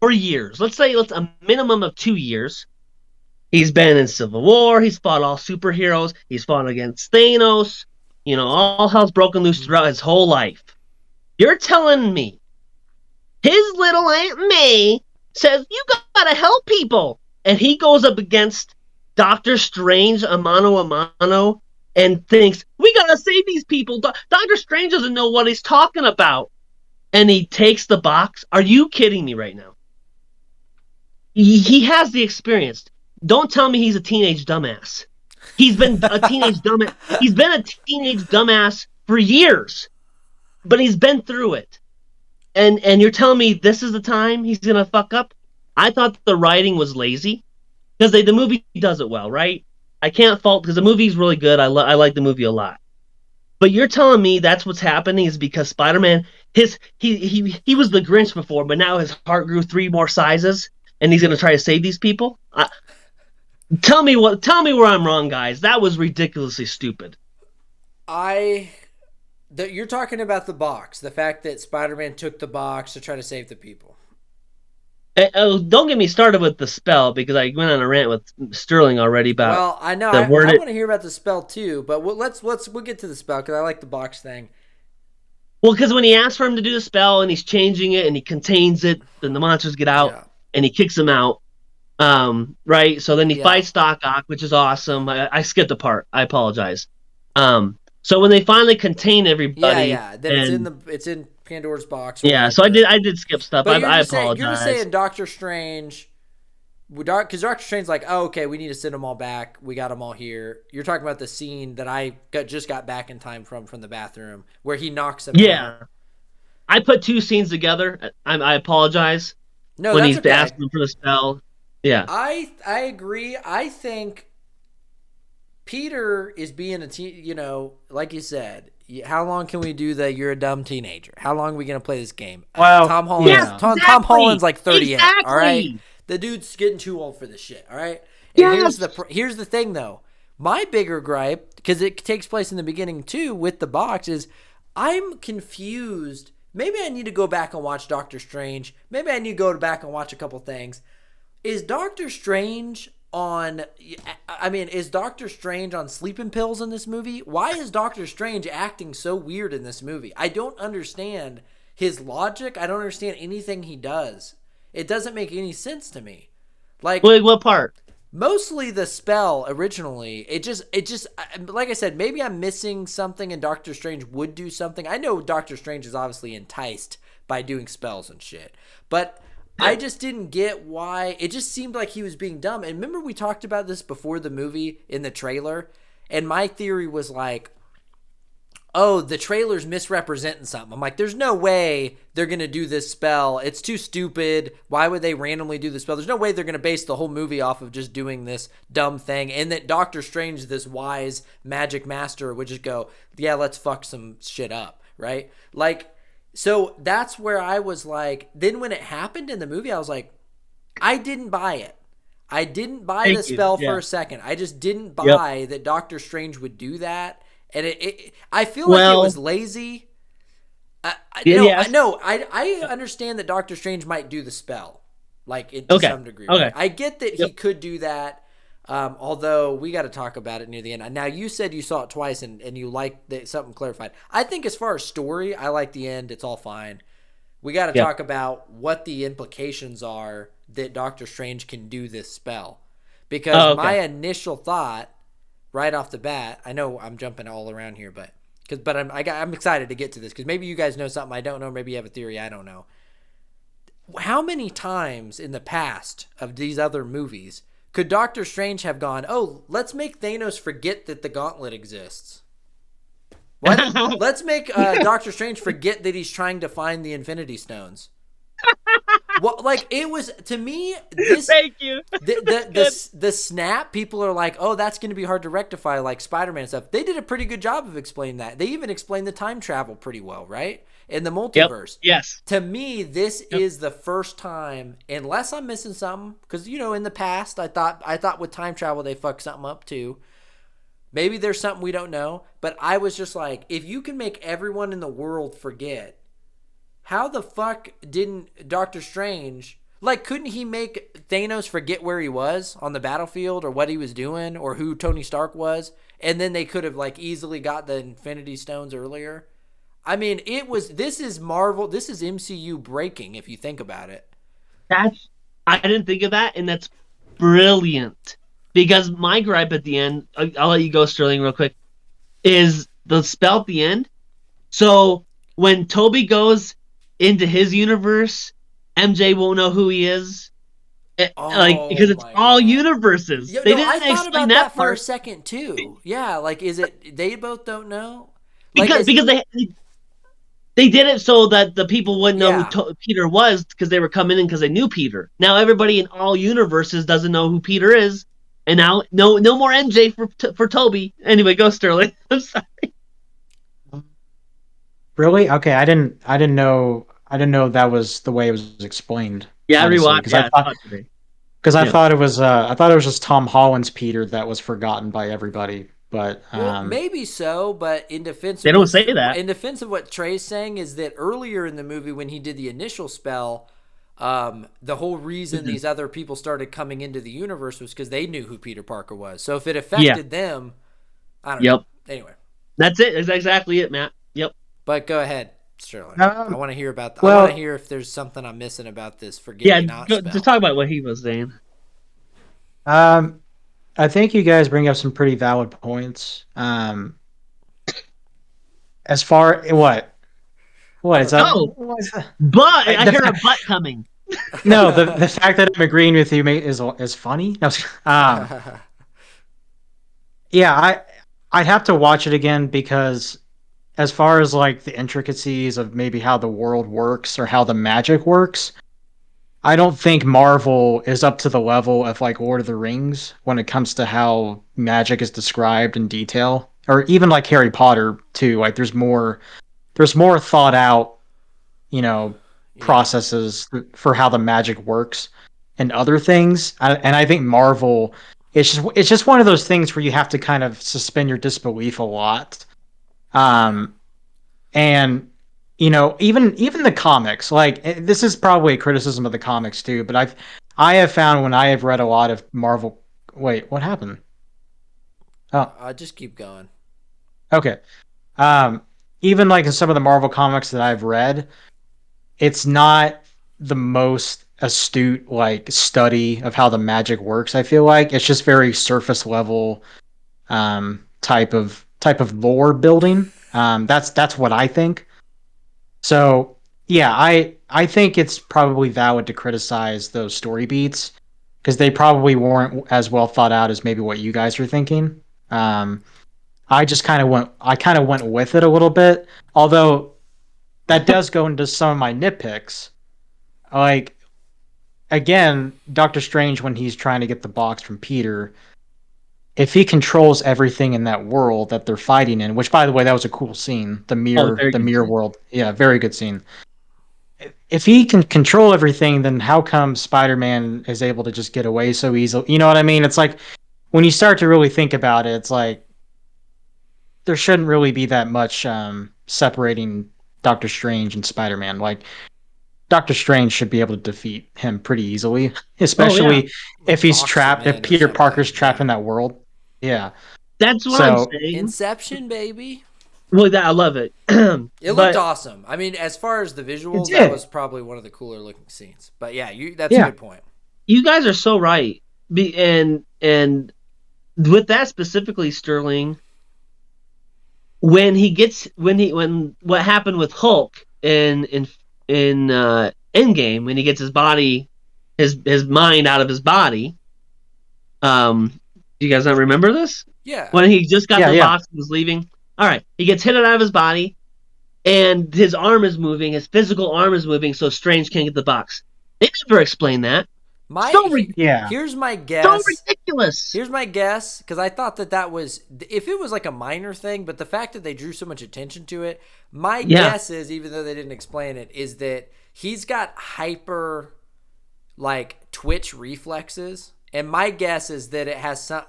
for years. Let's say a minimum of 2 years. He's been in Civil War. He's fought all superheroes. He's fought against Thanos. You know, all hell's broken loose throughout his whole life. You're telling me his little Aunt May says, you gotta help people. And he goes up against Doctor Strange a mano, and thinks, we gotta save these people. Doctor Strange doesn't know what he's talking about. And he takes the box. Are you kidding me right now? He has the experience. Don't tell me he's a teenage dumbass. He's been a teenage dumbass. He's been a teenage dumbass for years, but he's been through it. And you're telling me this is the time he's gonna fuck up? I thought the writing was lazy because the movie does it well, right? I can't fault because the movie's really good. I like the movie a lot. But you're telling me that's what's happening is because Spider-Man, he was the Grinch before, but now his heart grew 3 more sizes, and he's gonna try to save these people. Tell me where I'm wrong, guys. That was ridiculously stupid. You're talking about the box, the fact that Spider-Man took the box to try to save the people. Don't get me started with the spell because I went on a rant with Sterling already about. Well, I know the I word. want to hear about the spell too, but we'll get to the spell because I like the box thing. Well, because when he asks for him to do the spell and he's changing it and he contains it, then the monsters get out and he kicks them out. Right. So then he fights Doc Ock, which is awesome. I skipped a part. I apologize. So when they finally contain everybody, then it's in Pandora's box. Yeah. So I did skip stuff. I apologize. You're just saying Doctor Strange, because Doctor Strange's like, oh, okay, we need to send them all back. We got them all here. You're talking about the scene that I just got back in time from the bathroom where he knocks them out. I put 2 scenes together. I apologize. No, when that's he's okay. asking for the spell. Yeah. I agree. I think Peter is being like you said, how long can we do the you're a dumb teenager? How long are we going to play this game? Well, Tom Holland's Yes, yeah. Tom exactly. Holland's like 38, all right? Exactly. The dude's getting too old for this shit, all right? And Yes. here's the thing though. My bigger gripe, because it takes place in the beginning too with the box, is I'm confused. Maybe I need to go back and watch Doctor Strange. Maybe I need to go back and watch a couple things. Is Doctor Strange on is Doctor Strange on sleeping pills in this movie? Why is Doctor Strange acting so weird in this movie? I don't understand his logic. I don't understand anything he does. It doesn't make any sense to me. Like, Wait, what part? mostly the spell originally, it just like I said, maybe I'm missing something and Doctor Strange would do something. I know Doctor Strange is obviously enticed by doing spells and shit, but I just didn't get why. It just seemed like he was being dumb. And remember we talked about this before the movie in the trailer, and my theory was like, oh, the trailer's misrepresenting something. I'm like, there's no way they're going to do this spell. It's too stupid. Why would they randomly do this spell? There's no way they're going to base the whole movie off of just doing this dumb thing. And that Doctor Strange, this wise magic master, would just go, yeah, let's fuck some shit up, right? Like, so that's where I was like, then when it happened in the movie, I was like, I didn't buy it. I didn't buy the Thank you. spell for Yeah. a second. I just didn't Yep. buy that Doctor Strange would do that. And I feel like it Well, was lazy. yeah, No, yes. I understand that Doctor Strange might do the spell, like to Okay. some degree. Okay. Right? I get that he Yep. could do that. Although we got to talk about it near the end. Now you said you saw it twice and you liked that something clarified. I think as far as story, I like the end. It's all fine. We got to Yep. talk about what the implications are that Doctor Strange can do this spell, because Oh, okay. my initial thought right off the bat, I know I'm jumping all around here, but I'm excited to get to this because maybe you guys know something I don't know. Maybe you have a theory I don't know. How many times in the past of these other movies could Doctor Strange have gone, oh, let's make Thanos forget that the gauntlet exists? What? Let's make Doctor Strange forget that he's trying to find the Infinity Stones. Well, like, it was, to me, this Thank you. the snap, people are like, oh, that's going to be hard to rectify, like Spider-Man and stuff. They did a pretty good job of explaining that. They even explained the time travel pretty well, right? In the Yep. multiverse. Yes. To me, this is the first time, unless I'm missing something, because in the past, I thought with time travel they fucked something up too. Maybe there's something we don't know, but I was just like, if you can make everyone in the world forget, how the fuck didn't Doctor Strange, like, couldn't he make Thanos forget where he was on the battlefield or what he was doing or who Tony Stark was? And then they could have, like, easily got the Infinity Stones earlier. I mean, this is Marvel, this is MCU breaking if you think about it. I didn't think of that, and that's brilliant. Because my gripe at the end, I'll let you go, Sterling, real quick, is the spell at the end. So when Toby goes into his universe, MJ won't know who he is. Because it's all God. universes. Yo, They no, didn't I thought explain about that that for a part. second too. Yeah, like, is it they both don't know? Like, Because they did it so that the people wouldn't know Yeah. who Peter was because they were coming in because they knew Peter. Now everybody in all universes doesn't know who Peter is, and now no more MJ for Toby. Anyway, go Sterling. I'm sorry. Really? Okay, I didn't know that was the way it was explained. Yeah, Honestly, rewatch. because Yeah, I thought today. I Yeah. thought it was just Tom Holland's Peter that was forgotten by everybody. But Well, maybe so, but in defense They of don't say that. in defense of what Trey's saying is that earlier in the movie when he did the initial spell, the whole reason these other people started coming into the universe was because they knew who Peter Parker was. So if it affected them, I don't know. Anyway, That's it. That's exactly it, Matt. Yep. but go ahead, Sterling. Um, I want to hear about. I well- want to hear if there's something I'm missing about this. Forget Yeah, me not go, spell. just talk about what he was saying. I think you guys bring up some pretty valid points. As far what is that? Oh. What is that? But I- I the hear a fact- butt coming. No, the fact that I'm agreeing with you is funny. No, yeah, I'd have to watch it again because as far as like the intricacies of maybe how the world works or how the magic works, I don't think Marvel is up to the level of like Lord of the Rings when it comes to how magic is described in detail, or even like Harry Potter too. Like there's more thought out, you know, Yeah. processes for how the magic works and other things. And I think Marvel, it's just one of those things where you have to kind of suspend your disbelief a lot. Yeah. Um, and even the comics, like this is probably a criticism of the comics too, but I have found when I have read a lot of Marvel. Wait, what happened? Oh, I just keep going. okay. Um, even like in some of the Marvel comics that I've read, it's not the most astute like study of how the magic works. I feel like it's just very surface level type of lore building. That's what I think. So yeah, I think it's probably valid to criticize those story beats because they probably weren't as well thought out as maybe what you guys are thinking. Um, I kind of went with it a little bit, although that does go into some of my nitpicks. Like again, Doctor Strange when he's trying to get the box from Peter, if he controls everything in that world that they're fighting in, which by the way, that was a cool scene, Oh, very the good mirror scene. world. Yeah, very good scene. If he can control everything, then how come Spider-Man is able to just get away so easily? You know what I mean? It's like when you start to really think about it, it's like there shouldn't really be that much separating Doctor Strange and Spider-Man. Like Doctor Strange should be able to defeat him pretty easily, Oh yeah, especially if Like he's box him trapped, if in or Peter Parker's something. trapped in Yeah. that world. Yeah. that's what I'm So, saying. Inception, baby. Well, that I love it, It looked but awesome. I mean, as far as the it visuals, that did. was probably one of the cooler looking scenes. But yeah, you that's a Yeah. good point. you guys are so right. And with that specifically, Sterling, when what happened with Hulk in Endgame, when he gets his body, his mind out of his body. Do you guys not remember this? Yeah. When he just got Yeah, the yeah. box and was leaving. All right, he gets hit out of his body, and his arm is moving. His physical arm is moving, so Strange can't get the box. They never explain that. My So Yeah. here's my so guess. ridiculous. Here's my guess because I thought that was if it was like a minor thing, but the fact that they drew so much attention to it, my Yeah. guess is even though they didn't explain it, is that he's got hyper like twitch reflexes, and my guess is that it has some.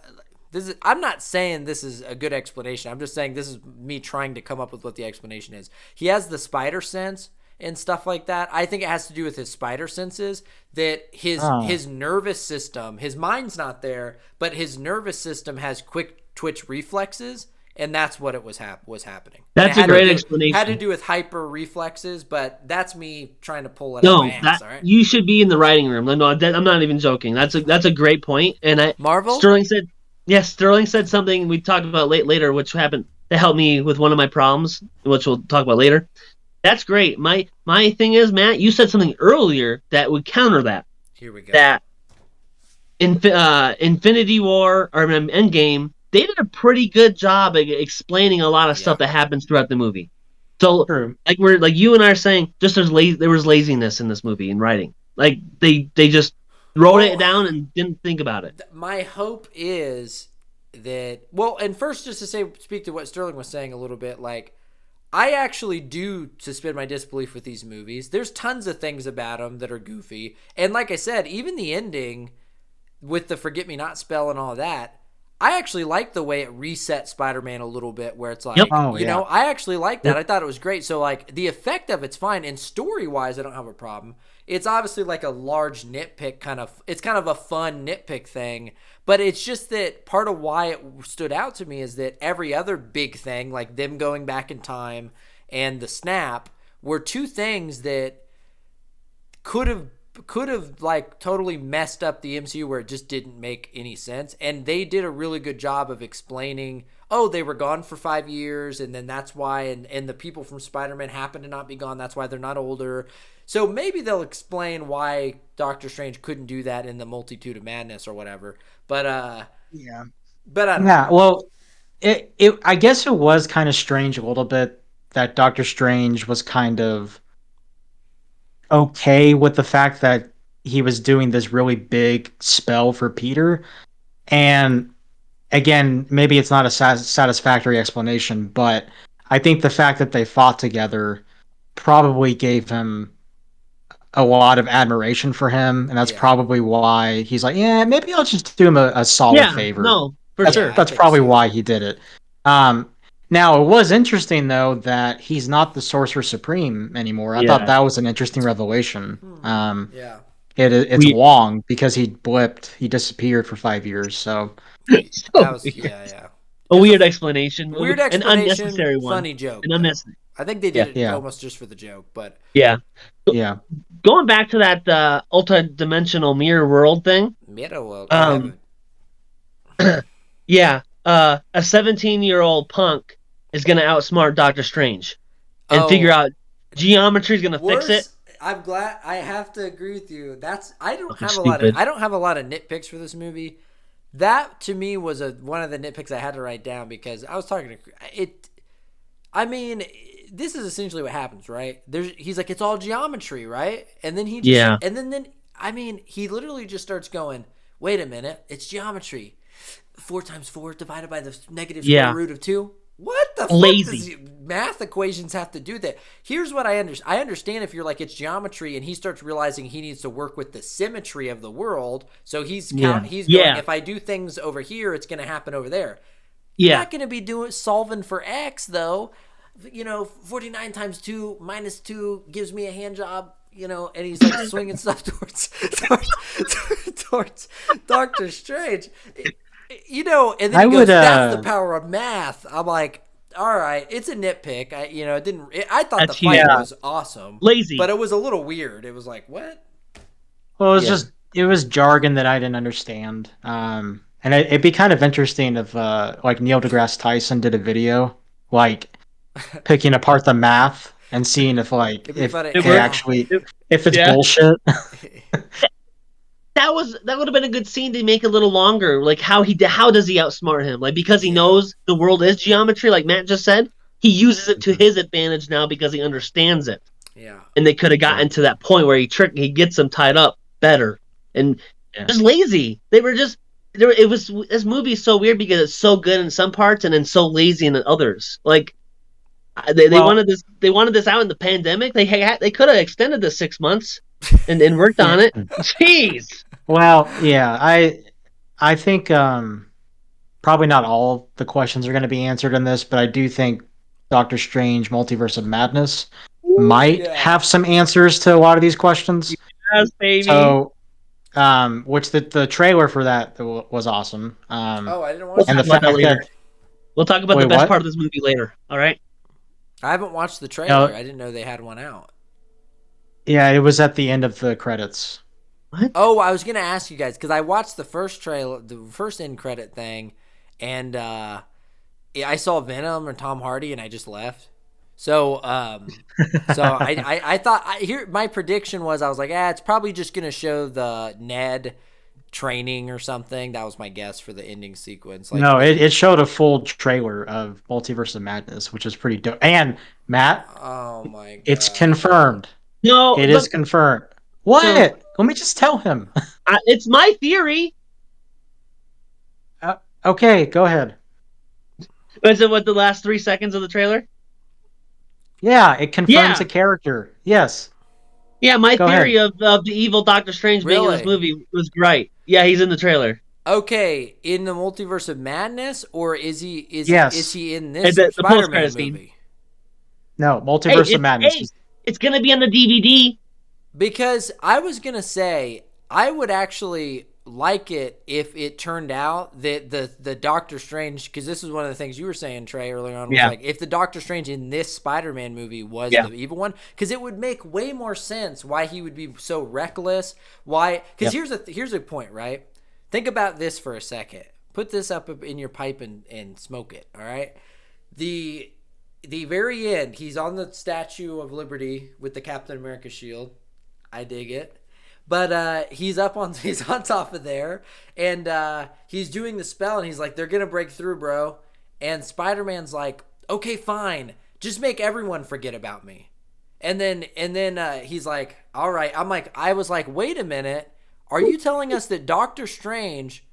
This is. I'm not saying this is a good explanation. I'm just saying this is me trying to come up with what the explanation is. He has the spider sense and stuff like that. I think it has to do with his spider senses that Oh, his nervous system, his mind's not there, but his nervous system has quick twitch reflexes, and that's what it was happening. And it That's a great explanation. do with hyper reflexes, but that's me trying to pull it out my No, ass. that All right, you should be in the writing room. No, I'm not even joking. That's a great point. And Marvel. Sterling said, yes, Sterling said something we talked about later, which happened to help me with one of my problems, which we'll talk about later. That's great. My thing is, Matt, you said something earlier that would counter that. Here we go. That Infinity War or Endgame, they did a pretty good job of explaining a lot of Yeah. stuff that happens throughout the movie. So true. like you and I are saying, just there was laziness in this movie in writing. Like they just wrote Well, it down and didn't think about it. my hope is that well, and first just to speak to what Sterling was saying a little bit, like I actually do suspend my disbelief with these movies. There's tons of things about them that are goofy, and like I said, even the ending with the forget me not spell and all that, I actually like the way it reset Spider-Man a little bit where it's Yep. like, Oh, yeah. I actually like that. Yep. I thought it was great. So like the effect of it's fine and story-wise I don't have a problem. It's obviously like a large nitpick it's kind of a fun nitpick thing, but it's just that part of why it stood out to me is that every other big thing like them going back in time and the snap were two things that could have like totally messed up the MCU where it just didn't make any sense. And they did a really good job of explaining, oh, they were gone for 5 years, and then that's why, and the people from Spider-Man happen to not be gone. That's why they're not older. So maybe they'll explain why Doctor Strange couldn't do that in the Multitude of Madness or whatever. Yeah. But I don't know. Yeah. Well, it I guess it was kind of strange a little bit that Doctor Strange was kind of okay with the fact that he was doing this really big spell for Peter. And again, maybe it's not a satisfactory explanation, but I think the fact that they fought together probably gave him a lot of admiration for him, and that's Yeah. probably why he's like, yeah, maybe I'll just do him a solid Yeah, favor. no, for That's Yeah, sure. I that's think probably so. why he did it. Um, Now it was interesting though that he's not the Sorcerer Supreme anymore. I thought Yeah, that was an interesting revelation. Yeah. It's we Wong because he blipped, he disappeared for 5 years. So That so was weird. yeah. A It was weird explanation, weird an explanation, unnecessary one, funny joke an though. unnecessary. I think they did Yeah, it yeah, almost just for the joke, but yeah. yeah. Going back to that ultra-dimensional mirror world thing. Meta World, I Um, haven't. yeah. A 17-year-old punk is gonna outsmart Doctor Strange and figure Oh, out geometry is gonna fix it. worse. I'm glad. I have to agree with you. That's I don't Fucking have a lot of stupid. I don't have a lot of nitpicks for this movie. That to me was one of the nitpicks I had to write down because I was talking to it. I mean, this is essentially what happens, right? He's like, it's all geometry, right? And then he just, Yeah, and then, I mean, he literally just starts going, wait a minute, it's geometry. 4 times 4 divided by the negative square yeah. root of 2. What the fuck does Lazy. math equations have to do that? Here's what I understand. I understand if you're like, it's geometry, and he starts realizing he needs to work with the symmetry of the world. So he's Yeah. he's going, Yeah, if I do things over here, it's going to happen over there. You're yeah. not going to be solving for X though. 49 times 2 minus 2 gives me a hand job, and he's like swinging stuff towards Doctor Strange. And then I he would goes, that's the power of math. I'm like, all right, it's a nitpick. I thought the That's fight huge. yeah. was awesome, but Lazy. it was a little weird. It was like, what? Well, Yeah. it was jargon that I didn't understand. And it'd be kind of interesting if like Neil deGrasse Tyson did a video like picking apart the math and seeing if like It'd be if funny. It it worked. Yeah. actually It- if it's yeah. bullshit. That would have been a good scene to make a little longer. Like how does he outsmart him? Like because he Yeah. knows the world is geometry, like Matt just said, he uses it to his advantage now because he understands it. Yeah. And they could have Yeah. gotten to that point where he gets them tied up better. And Yeah. just lazy. They were just it was this movie is so weird because it's so good in some parts and then so lazy in others. Like they Well, wanted this out in the pandemic. They could have extended the 6 months and worked yeah. on it. Jeez. Well, yeah. I think probably not all the questions are going to be answered in this, but I do think Doctor Strange Multiverse of Madness might Yeah. have some answers to a lot of these questions. Yes, baby. So, which the trailer for that was awesome. Oh, I didn't We'll watch And talk the that about yet. that fact later. that We'll talk about wait, the best what? part of this movie later. All right. I haven't watched the trailer. No, I didn't know they had one out. yeah, it was at the end of the credits. What? Oh, I was gonna ask you guys because I watched the first trailer, the first end credit thing, and yeah, I saw Venom and Tom Hardy, and I just left. So, I thought here my prediction was I was like, it's probably just gonna show the Ned training or something. That was my guess for the ending sequence. Like, No, it showed a full trailer of Multiverse of Madness, which is pretty dope. And Matt, oh my it's god, confirmed. No, It is look. confirmed. So What? Let me just tell him. it's my theory. Okay, go ahead. Is it what the last 3 seconds of the trailer? Yeah, it confirms Yeah. a character. Yes, Yeah, my go theory ahead. of the evil Doctor Strange being in this really? movie was right. Yeah, he's in the trailer. Okay, in the Multiverse of Madness, or is Yes. he in Hey, this the Spider-Man post-credit scene. movie? No, Hey, Multiverse of Madness. it's gonna be on the DVD. Because I was gonna say I would actually like it if it turned out that the Doctor Strange, because this is one of the things you were saying, Trey, earlier on, was Yeah. like if the Doctor Strange in this Spider-Man movie was Yeah. the evil one, because it would make way more sense why he would be so reckless. Why? Because here's a point, right? Think about this for a second. Put this up in your pipe and smoke it. All right. The very end, he's on the Statue of Liberty with the Captain America shield. I dig it. But he's on top of there, and he's doing the spell, and he's like, they're gonna break through, bro. And Spider-Man's like, okay, fine, just make everyone forget about me. And then he's like, all right. I was like, wait a minute. Are you telling us that Doctor Strange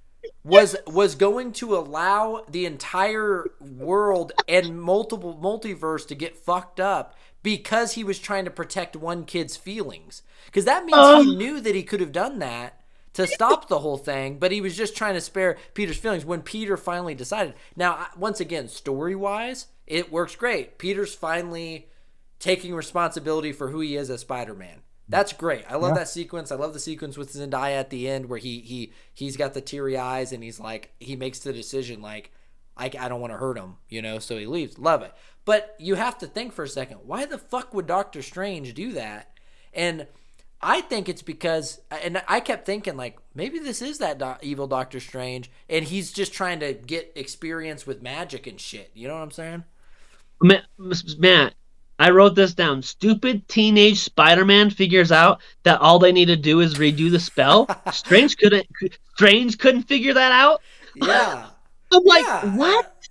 was going to allow the entire world and multiple multiverse to get fucked up because he was trying to protect one kid's feelings? Because that means he Oh, knew that he could have done that to stop the whole thing, but he was just trying to spare Peter's feelings when Peter finally decided. Now, once again, story wise, it works great. Peter's finally taking responsibility for who he is as Spider-Man. That's great. I love Yeah. that sequence. I love the sequence with Zendaya at the end where he's got the teary eyes and he's like he makes the decision like I don't want to hurt him, so he leaves. Love it. But you have to think for a second, why the fuck would Doctor Strange do that? And I think it's because, and I kept thinking like maybe this is that evil Doctor Strange, and he's just trying to get experience with magic and shit. You know what I'm saying? Matt, I wrote this down. Stupid teenage Spider-Man figures out that all they need to do is redo the spell. Strange couldn't figure that out. Yeah, I'm like, yeah, what?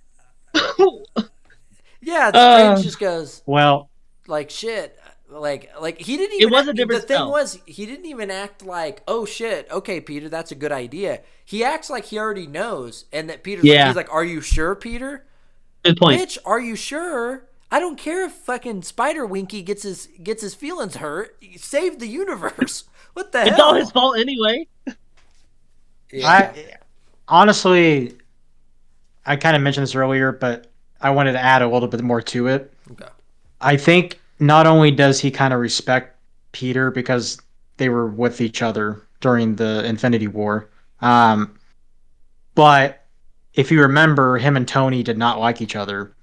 yeah. And Strange uh, just goes Well, like shit. Like he didn't it even. was a The different thing spell. was, he didn't even act like, oh shit, okay, Peter, that's a good idea. He acts like he already knows, and that Peter's like, Yeah, he's like, are you sure, Peter? good point. Bitch, are you sure? I don't care if fucking Spider Winky gets his feelings hurt. He saved the universe. What the It's all his hell? fault anyway. Yeah. I honestly, I kind of mentioned this earlier, but I wanted to add a little bit more to it. Okay. I think not only does he kind of respect Peter because they were with each other during the Infinity War, um, but if you remember, him and Tony did not like each other.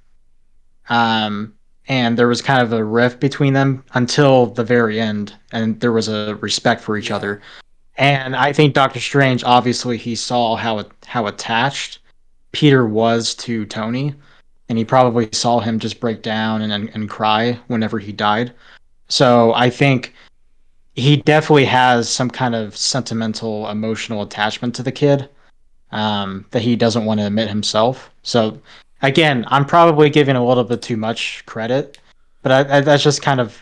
Um, and there was kind of a rift between them until the very end, and there was a respect for each Yeah. other. And I think Doctor Strange, obviously, he saw how attached Peter was to Tony, and he probably saw him just break down and cry whenever he died. So I think he definitely has some kind of sentimental, emotional attachment to the kid, that he doesn't want to admit himself. So again, I'm probably giving a little bit too much credit, but that's just kind of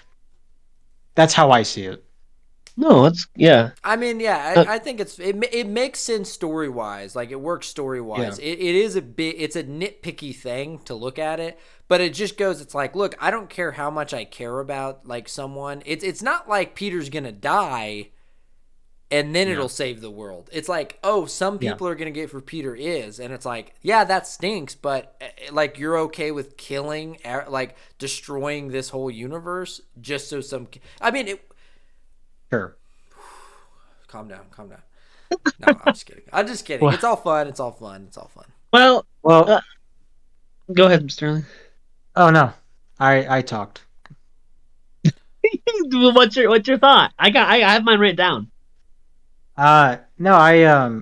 that's how I see it. No, it's yeah. I mean, yeah, Uh, I think it makes sense story wise. Like it works story Yeah, wise. It is it's a nitpicky thing to look at it, but it just goes. It's like, look, I don't care how much I care about like someone. It's not like Peter's gonna die and then yeah, it'll save the world. It's like, oh, some yeah. people are gonna get for Peter is, and it's like, yeah, that stinks, but like you're okay with killing, like destroying this whole universe just so some. I mean, Sure. calm down, calm down. No, I'm just kidding. I'm just kidding. Well, It's all fun. It's all fun. It's all fun. well, well. uh, go ahead, Sterling. Oh no, I talked. What's your thought? I have mine written down. No, I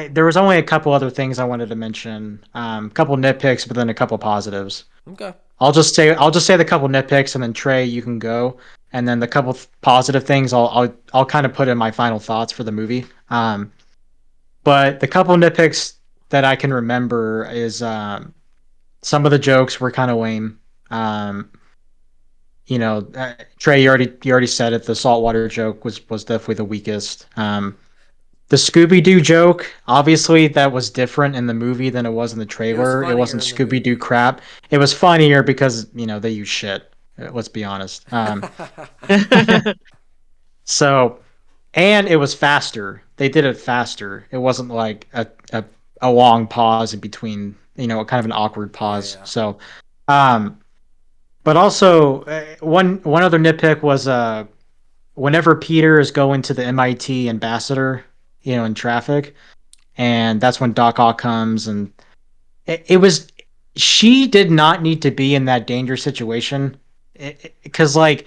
there was only a couple other things I wanted to mention. A couple nitpicks, but then a couple positives. Okay. I'll just say the couple nitpicks, and then Trey, you can go, and then the couple positive things I'll kind of put in my final thoughts for the movie. But the couple nitpicks that I can remember is some of the jokes were kind of lame. Um, Trey, you already said it. The saltwater joke was definitely the weakest. The Scooby Doo joke, obviously, that was different in the movie than it was in the It was trailer. It funnier wasn't in the Scooby Doo movie. crap. It was funnier because they use shit. Let's be honest. So, and it was faster. They did it faster. It wasn't like a long pause in between. Kind of an awkward Yeah, pause. yeah. So, um, but also one other nitpick was whenever Peter is going to the MIT ambassador, in traffic, and that's when Doc Ock comes, and it was she did not need to be in that dangerous situation because like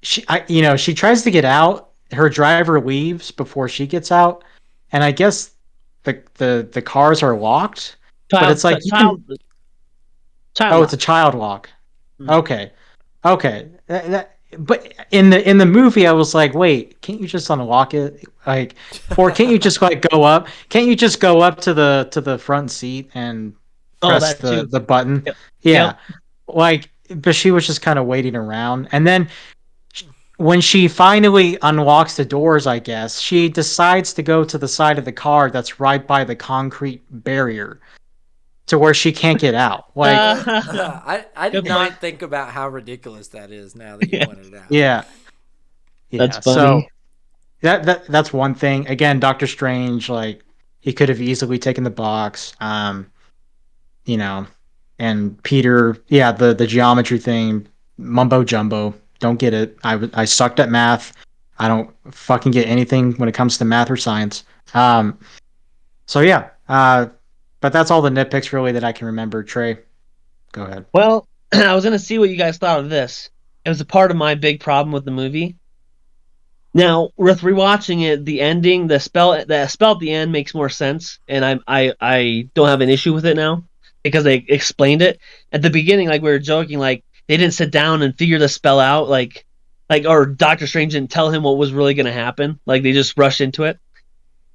she tries to get out, her driver leaves before she gets out, and I guess the cars are locked, but child, it's like you can. child, child Oh, it's a lock. child lock. Mm. Okay. Okay. But in the movie, I was like, wait, can't you just unlock it? Like, or can't you just like go up? Can't you just go up to the front seat and Oh, press that the too. the button? Yep. Yep. Yeah. Like but she was just kind of waiting around. And then when she finally unlocks the doors, I guess, she decides to go to the side of the car that's right by the concrete barrier to where she can't get out. Like, I did Good point. not think about how ridiculous that is now that you Yeah, pointed it out. yeah, that's yeah. So funny. that's one thing. Again, Doctor Strange, like he could have easily taken the box. You know, and Peter, yeah, the geometry thing, mumbo jumbo. Don't get it. I sucked at math. I don't fucking get anything when it comes to math or science. Um, so yeah, but that's all the nitpicks really that I can remember. Trey, go ahead. Well, I was gonna see what you guys thought of this. It was a part of my big problem with the movie. Now, with rewatching it, the ending, the spell at the end makes more sense, and I don't have an issue with it now because they explained it at the beginning. Like we were joking, like they didn't sit down and figure the spell out, or Doctor Strange didn't tell him what was really going to happen. Like they just rushed into it.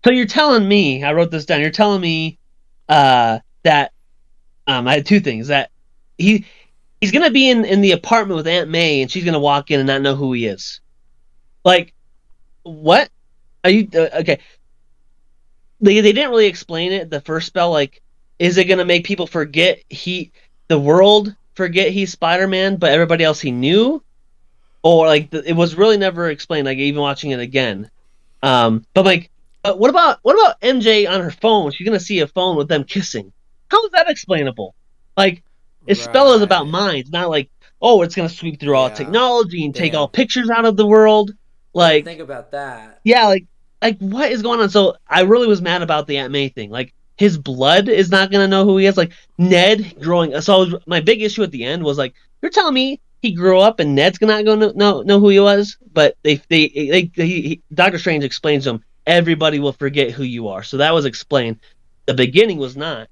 So you're telling me, I wrote this down. You're telling me, that I had two things that he he's gonna be in the apartment with Aunt May, and she's gonna walk in and not know who he is. Like what? Are you okay? They didn't really explain it. The first spell, like, is it gonna make people forget the world forget he's Spider Man, but everybody else he knew, or like it was really never explained. Like even watching it again, but like, what about MJ on her phone? She's gonna see a phone with them kissing. How is that explainable? Like, a spell is about Right. minds, not like, oh, it's gonna sweep through all Yeah. technology and take all Damn. pictures out of the world. Didn't Like, think about that. yeah, like what is going on? So I really was mad about the Aunt May thing. Like his blood is not gonna know who he is. Like Ned growing. So my big issue at the end was like, you're telling me he grew up and Ned's not gonna know who he was. But Doctor Strange explains to him everybody will forget who you are. So that was explained. The beginning was not,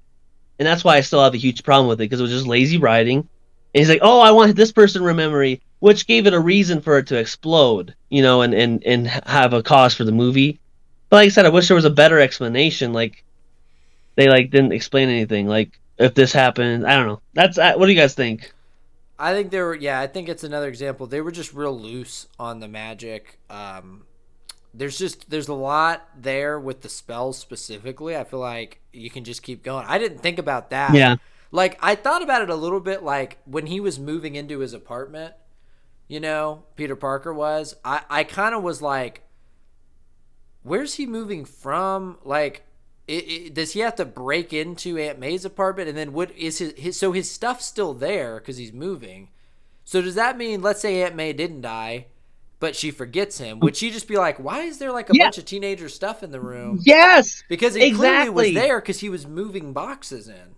and that's why I still have a huge problem with it because it was just lazy writing. And he's like, oh, I want this person to remember me, which gave it a reason for it to explode, and have a cause for the movie. But like I said, I wish there was a better explanation. Like they like didn't explain anything. Like if this happened, I don't know. That's what do you guys think? I think they were. Yeah, I think it's another example. They were just real loose on the magic. There's a lot there with the spells specifically. I feel like you can just keep going. I didn't think about that. Yeah, Like I thought about it a little bit. Like when he was moving into his apartment, Peter Parker was. I kind of was like, where's he moving from? Like, does he have to break into Aunt May's apartment? And then what is his stuff's still there because he's moving. So does that mean, let's say Aunt May didn't die, but she forgets him? Would she just be like, why is there like a yeah, bunch of teenager stuff in the room? yes, Because he clearly was exactly. there because he was moving boxes in.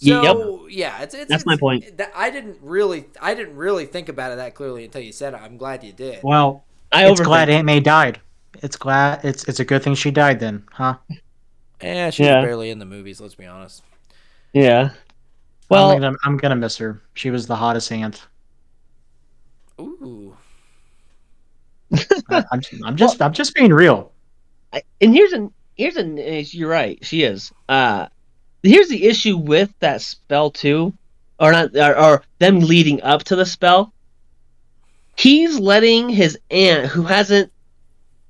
Yep, So yeah, that's my point. I didn't really think about it that clearly until you said it. I'm glad you did. Well, I it's glad overthink. Aunt May died. It's a good thing she died then, huh? Yeah, she was Yeah, barely in the movies. Let's be honest. yeah. I'm Well, gonna I'm gonna miss her. She was the hottest aunt. Ooh, well, I'm just being real. and here's an you're right. She is. Here's the issue with that spell too, or not, or them leading up to the spell. He's letting his aunt, who hasn't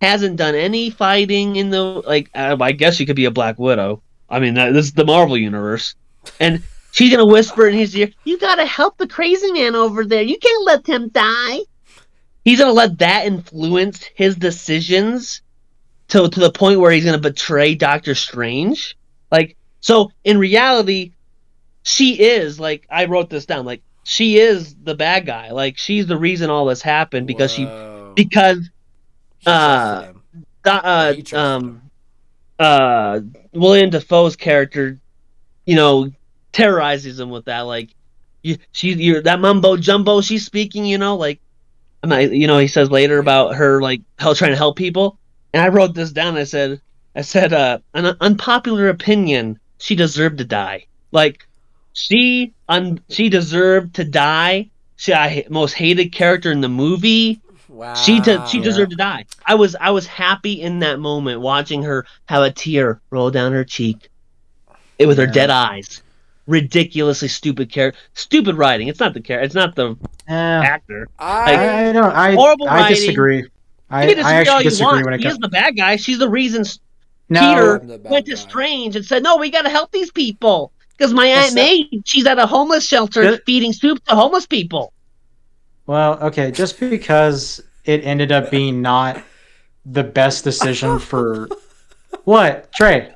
done any fighting in the like. I guess she could be a Black Widow. I mean, this is the Marvel universe, and she's gonna whisper in his ear, "You gotta help the crazy man over there. You can't let him die." He's gonna let that influence his decisions to the point where he's gonna betray Doctor Strange. Like, so in reality, she is like I wrote this down. Like she is the bad guy. Like she's the reason all this happened whoa! because She trusted uh him, or uh he trusted him. um uh William Defoe's character, you know, terrorizes him with that. Like you're that mumbo jumbo she's speaking. Like I'm not, he says later Yeah. about her like hell trying to help people. And I wrote this down. I said, an unpopular opinion. She deserved to die. Like she deserved to die. Most hated character in the movie. She Wow. Yeah. deserved to die. I was happy in that moment watching her have a tear roll down her cheek with her dead Yeah. eyes. ridiculously stupid writing. It's not the character. It's not the Eh, actor. Like I horrible I writing. disagree. You can I disagree all actually you disagree want. when it She is comes. the bad guy. She's the reason No, Peter I'm the went bad to guy. Strange and said, "No, we got to help these people because my Aunt it's May, she's at a homeless shelter just, feeding soup to homeless people." well, okay, just because it ended up being not the best decision for what, Trey?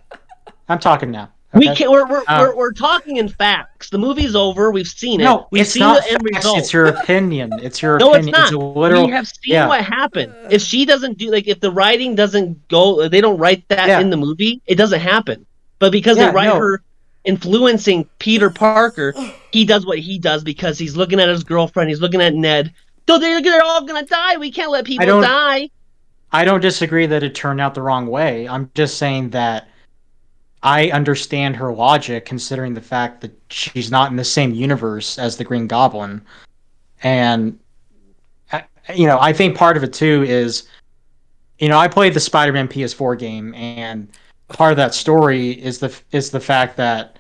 I'm talking now. We Okay. can Um, we're talking in facts. The movie's over. We've seen it. no, We've it's seen the not end facts. It's result. your opinion. It's your No, it's opinion. It's not. a We literal. have seen Yeah. what happened. If she doesn't do like if the writing doesn't go, they don't write that in Yeah. the movie. It doesn't happen. But because they Yeah. write No. her influencing Peter Parker, he does what he does because he's looking at his girlfriend. He's looking at Ned. So they're all gonna die. We can't let I people don't. die. I don't disagree that it turned out the wrong way. I'm just saying that I understand her logic considering the fact that she's not in the same universe as the Green Goblin. And, I think part of it too is, I played the Spider-Man PS4 game, and part of that Oh boy. story is the fact that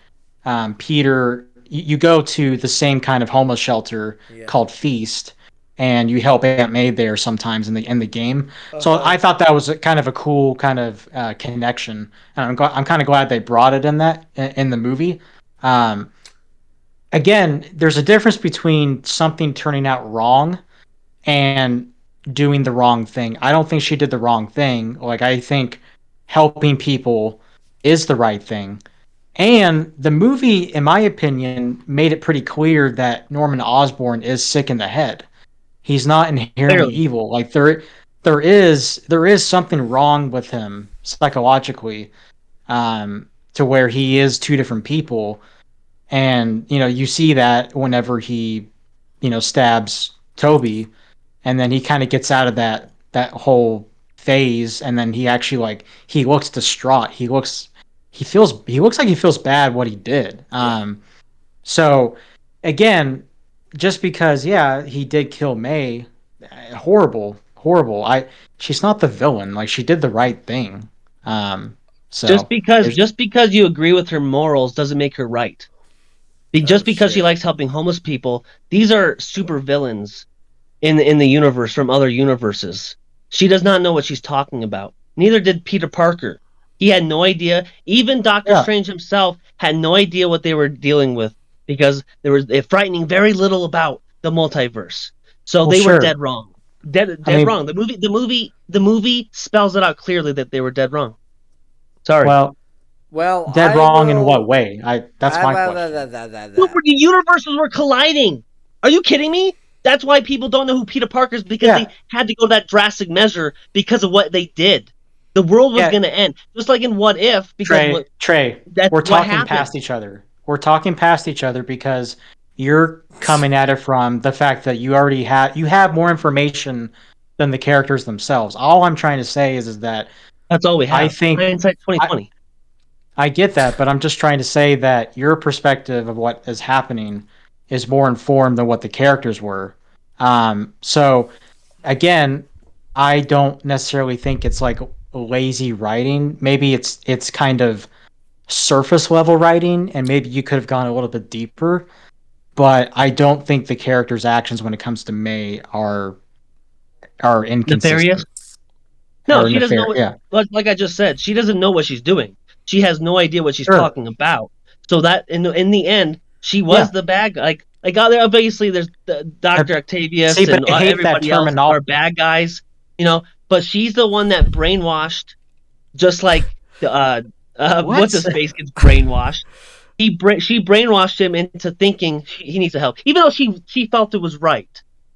Peter, you go to the same kind of homeless shelter Yeah. called Feast, and you help Aunt May there sometimes in the game. So Uh-huh. I thought that was kind of a cool kind of connection, and I'm kind of glad they brought it in the movie. Um, Again, there's a difference between something turning out wrong and doing the wrong thing. I don't think she did the wrong thing. Like, I think helping people is the right thing. And the movie, in my opinion, made it pretty clear that Norman Osborn is sick in the head. He's not inherently Clearly, evil. Like, there is something wrong with him psychologically, to where he is two different people. And you see that whenever he stabs Toby, and then he kind of gets out of that whole phase, and then he actually, like, he looks distraught. He looks like he feels bad what he did. Yeah. So again, just because, yeah, he did kill May, horrible, horrible. She's not the villain. Like, she did the right thing. just So because there's just because you agree with her morals doesn't make her right. Oh Just because she shit. likes helping homeless people, these are super villains in the universe from other universes. She does not know what she's talking about. Neither did Peter Parker. He had no idea. Even Doctor yeah. Strange himself had no idea what they were dealing with because there was they're frightening very little about the multiverse. So Well, they were sure. dead wrong. Dead I dead mean, wrong. The movie spells it out clearly that they were dead wrong. Sorry. well, Well, dead I wrong in what will. way? That's my question. The universes were colliding. Are you kidding me? That's why people don't know who Peter Parker is because they Yeah, had to go that drastic measure because of what they did. The world was yeah. going to end, just like in What If, because Trey, that's we're what talking happened. past each other. We're talking past each other because you're coming at it from the fact that you have more information than the characters themselves. All I'm trying to say is that That's all we I have. think Hindsight I 2020. I get that, but I'm just trying to say that your perspective of what is happening is more informed than what the characters were. So again, I don't necessarily think it's like lazy writing. Maybe it's kind of surface level writing, and maybe you could have gone a little bit deeper. But I don't think the character's actions when it comes to May are Nefarious? inconsistent No, or she doesn't know nefarious. what. Yeah, Like I just said, she doesn't know what she's doing. She has no idea what she's sure. talking about. So that in the end, she Yeah. was the bad guy. Obviously there's Uh, Doctor See, Octavius but and I hate that everybody else terminology. are bad guys, But she's the one that brainwashed, just like what's What? his face gets brainwashed. She brainwashed him into thinking he needs to help, even though she felt it was right.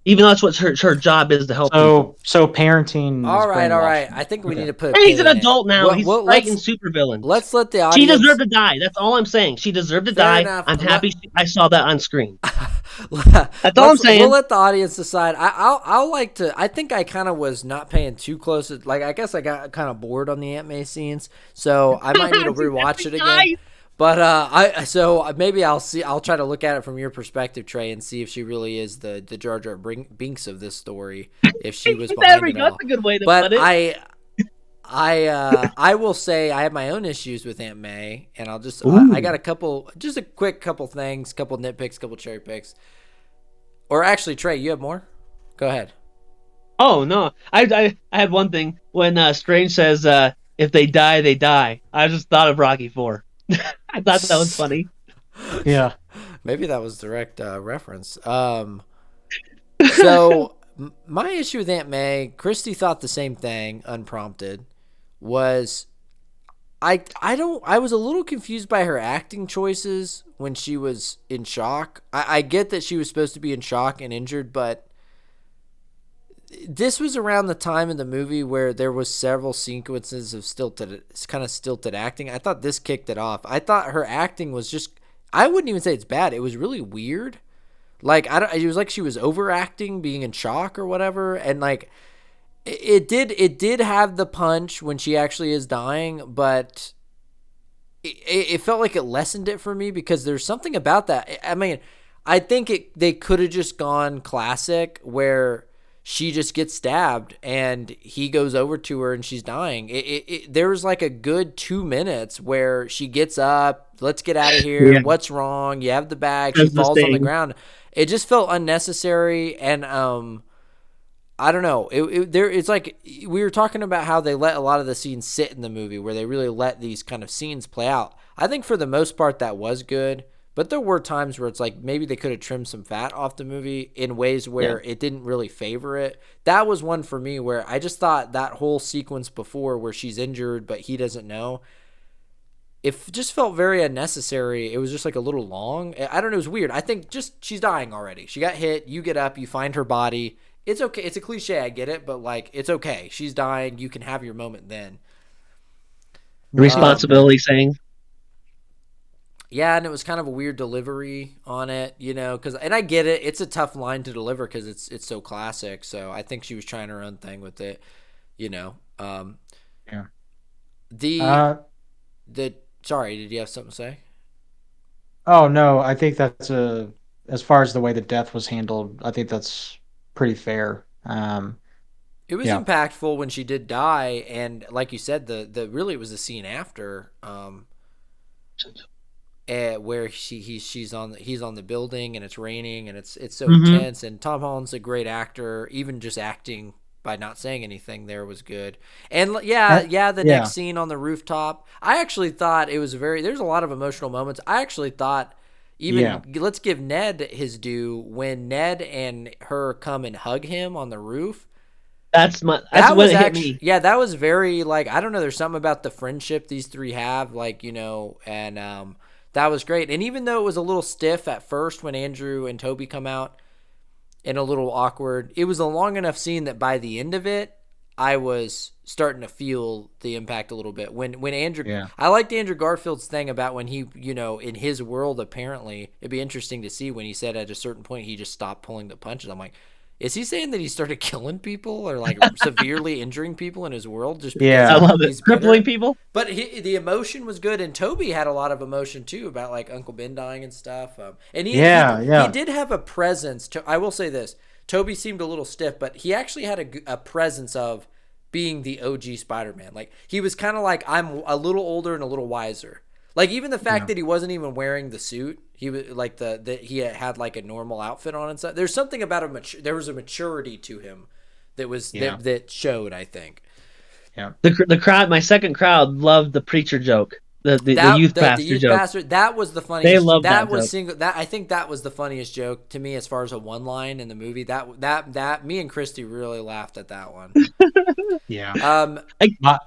Even though that's what her job is to help people. So parenting is All right, all right. brainwashing. I think we need Okay. to put a And he's pin an in it. adult now. What? He's What? fighting supervillains. Let's let the She audience. deserved to die. That's all I'm saying. She deserved to Fair die. enough. I'm happy I saw that on screen. That's all I'm We'll saying. let the audience decide. I'll like to. I think I kind of was not paying too close. Like, I guess I got kind of bored on the Aunt May scenes, so I might need to rewatch it again. But maybe I'll try to look at it from your perspective, Trey, and see if she really is the Jar Jar Binks of this story. If she was behind There we it go. all. That's a good way to But put it. I will say I have my own issues with Aunt May, and I got Ooh. a quick couple things, couple nitpicks, couple cherry picks. Or actually, Trey, you have more? Go ahead. Oh no, I had one thing when Strange says if they die, they die. I just thought of Rocky Four. I thought that was funny. Yeah. Maybe that was direct reference. So my issue with Aunt May, Christy thought the same thing, unprompted. Was I was a little confused by her acting choices when she was in shock. I get that she was supposed to be in shock and injured, but this was around the time in the movie where there was several sequences of stilted acting. I thought this kicked it off. I thought her acting was just, I wouldn't even say it's bad. It was really weird. Like it was like she was overacting, being in shock or whatever, and like it did have the punch when she actually is dying, but it felt like it lessened it for me because there's something about that. I mean, I think they could have just gone classic where she just gets stabbed and he goes over to her and she's dying. There was like a good 2 minutes where she gets up, let's get out of here. Yeah, What's wrong? You have the bag. She that's the falls on the thing. ground. It just felt unnecessary, and I don't know. It's like we were talking about how they let a lot of the scenes sit in the movie, where they really let these kind of scenes play out. I think for the most part that was good, but there were times where it's like maybe they could have trimmed some fat off the movie in ways Yeah, where it didn't really favor it. That was one for me where I just thought that whole sequence before where she's injured but he doesn't know, it just felt very unnecessary. It was just like a little long. I don't know. It was weird. I think just she's dying already. She got hit. You get up. You find her body. It's okay. It's a cliche. I get it, but like it's okay. She's dying. You can have your moment then. Yeah. responsibility saying. Yeah, and it was kind of a weird delivery on it, because and I get it. It's a tough line to deliver because it's so classic. So I think she was trying her own thing with it, you know. Yeah. The Uh, the sorry, did you have something to say? oh no, I think that's as far as the way the death was handled, I think that's pretty fair. It was Yeah. impactful when she did die, and like you said, the really it was the scene after, where he's on the building and it's raining and it's so Hmm. intense, and Tom Holland's a great actor. Even just acting by not saying anything there was good. And Uh, yeah, the yeah. next scene on the rooftop, I actually thought it was there's a lot of emotional moments. I actually thought, Yeah. even let's give Ned his due when Ned and her come and hug him on the roof. That's That what was hit actually, me. yeah, that was very, like, I don't know, there's something about the friendship these three have, like, and that was great. And even though it was a little stiff at first when Andrew and Toby come out and a little awkward, it was a long enough scene that by the end of it, I was starting to feel the impact a little bit. When Andrew, Yeah. I liked Andrew Garfield's thing about when he, in his world, apparently, it'd be interesting to see when he said at a certain point he just stopped pulling the punches. I'm like, is he saying that he started killing people or like severely injuring people in his world just because I Yeah. love it. he's Crippling bitter? people. But the emotion was good, and Toby had a lot of emotion too about like Uncle Ben dying and stuff. And Yeah. he Yeah. did have a presence. I will say this: Toby seemed a little stiff, but he actually had a presence of being the OG Spider-Man. Like he was kind of like, I'm a little older and a little wiser. Like even the fact Yeah. that he wasn't even wearing the suit, he was like that he had like a normal outfit on and stuff. There's something about there was a maturity to him that was Yeah. that showed, I think. Yeah. The crowd, my second crowd, loved the preacher joke. The That youth the pastor youth joke. pastor, that was the They funniest. loved That that was joke. single. That I think that was the funniest joke to me as far as a one line in the movie. That me and Christy really laughed at that one. Yeah. Um,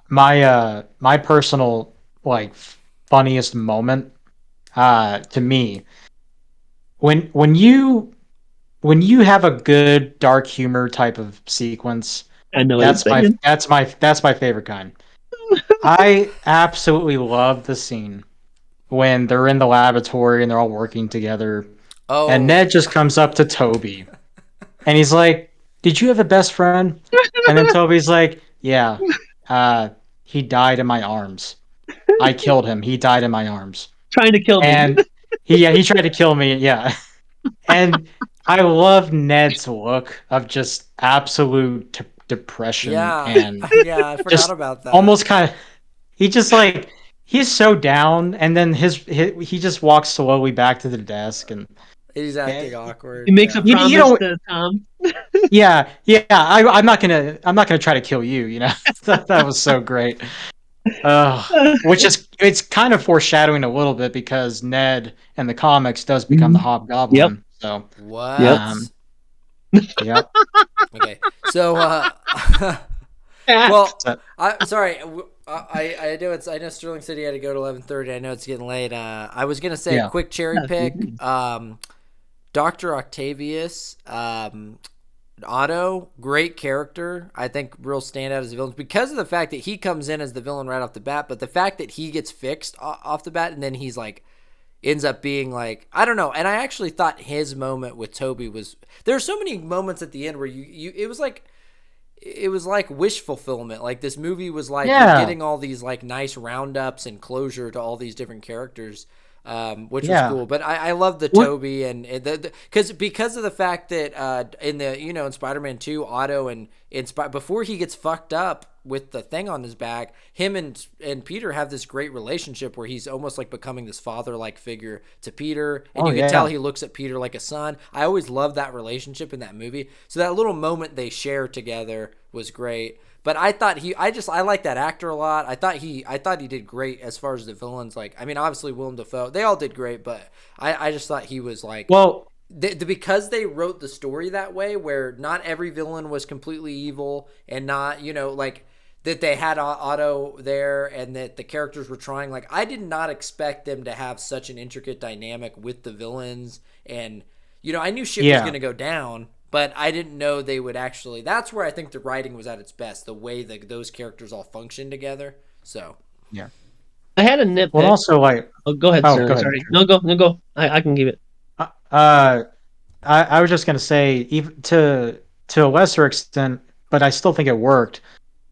My personal like funniest moment to me when when you have a good dark humor type of sequence, I know what he's saying. that's my favorite kind. I absolutely love the scene when they're in the laboratory and they're all working together, and oh, Ned just comes up to Toby and he's like, "Did you have a best friend?" And then Toby's like, "Yeah, uh, he died in my arms. I killed him. He died in my arms." Trying to kill me. And he tried to kill me. Yeah, and I love Ned's look of just absolute depression Yeah, and yeah, I forgot just about that. almost kind of he just like he's so down, and then he just walks slowly back to the desk, He's acting and He awkward. makes a Yeah. you promise don't. to Tom. Yeah. I'm not gonna try to kill you. That was so great. Which is it's kind of foreshadowing a little bit because Ned in the comics does become the Mhm. Yep. Hobgoblin. So, Yep. What? um, yep. Okay. So, well, So, I sorry. I know I know Sterling said he had to go to 11:30. I know it's getting late. I was gonna say yeah. quick cherry pick. Doctor Octavius. Otto, great character. I think real standout as a villain because of the fact that he comes in as the villain right off the bat, but the fact that he gets fixed off the bat and then he's like ends up being like I don't know. And I actually thought his moment with Toby was there are so many moments at the end where you it was like wish fulfillment. Like this movie was like you're Yeah. getting all these like nice roundups and closure to all these different characters, which was Yeah. cool. But I love the What? Toby and because of the fact that in the in Spider-Man 2, Otto and before he gets fucked up with the thing on his back, him and Peter have this great relationship where he's almost like becoming this father-like figure to Peter, and Oh, you can tell yeah. he looks at Peter like a son. I always loved that relationship in that movie. So that little moment they share together was great. But I thought I like that actor a lot. I thought he did great as far as the villains. Like, I mean, obviously Willem Dafoe, they all did great, but I just thought he was like, Well, because they wrote the story that way, where not every villain was completely evil, and not like that they had Otto there, and that the characters were trying. Like, I did not expect them to have such an intricate dynamic with the villains, and I knew shit was yeah. gonna go down, but I didn't know they would actually. That's where I think the writing was at its best, the way that those characters all functioned together. So Yeah. I had a Well, nitpick. also like, Oh, go ahead, oh, sir. go ahead. Sorry. No, go. No, go. I can give it. Uh, uh, I was just gonna say, even to a lesser extent, but I still think it worked.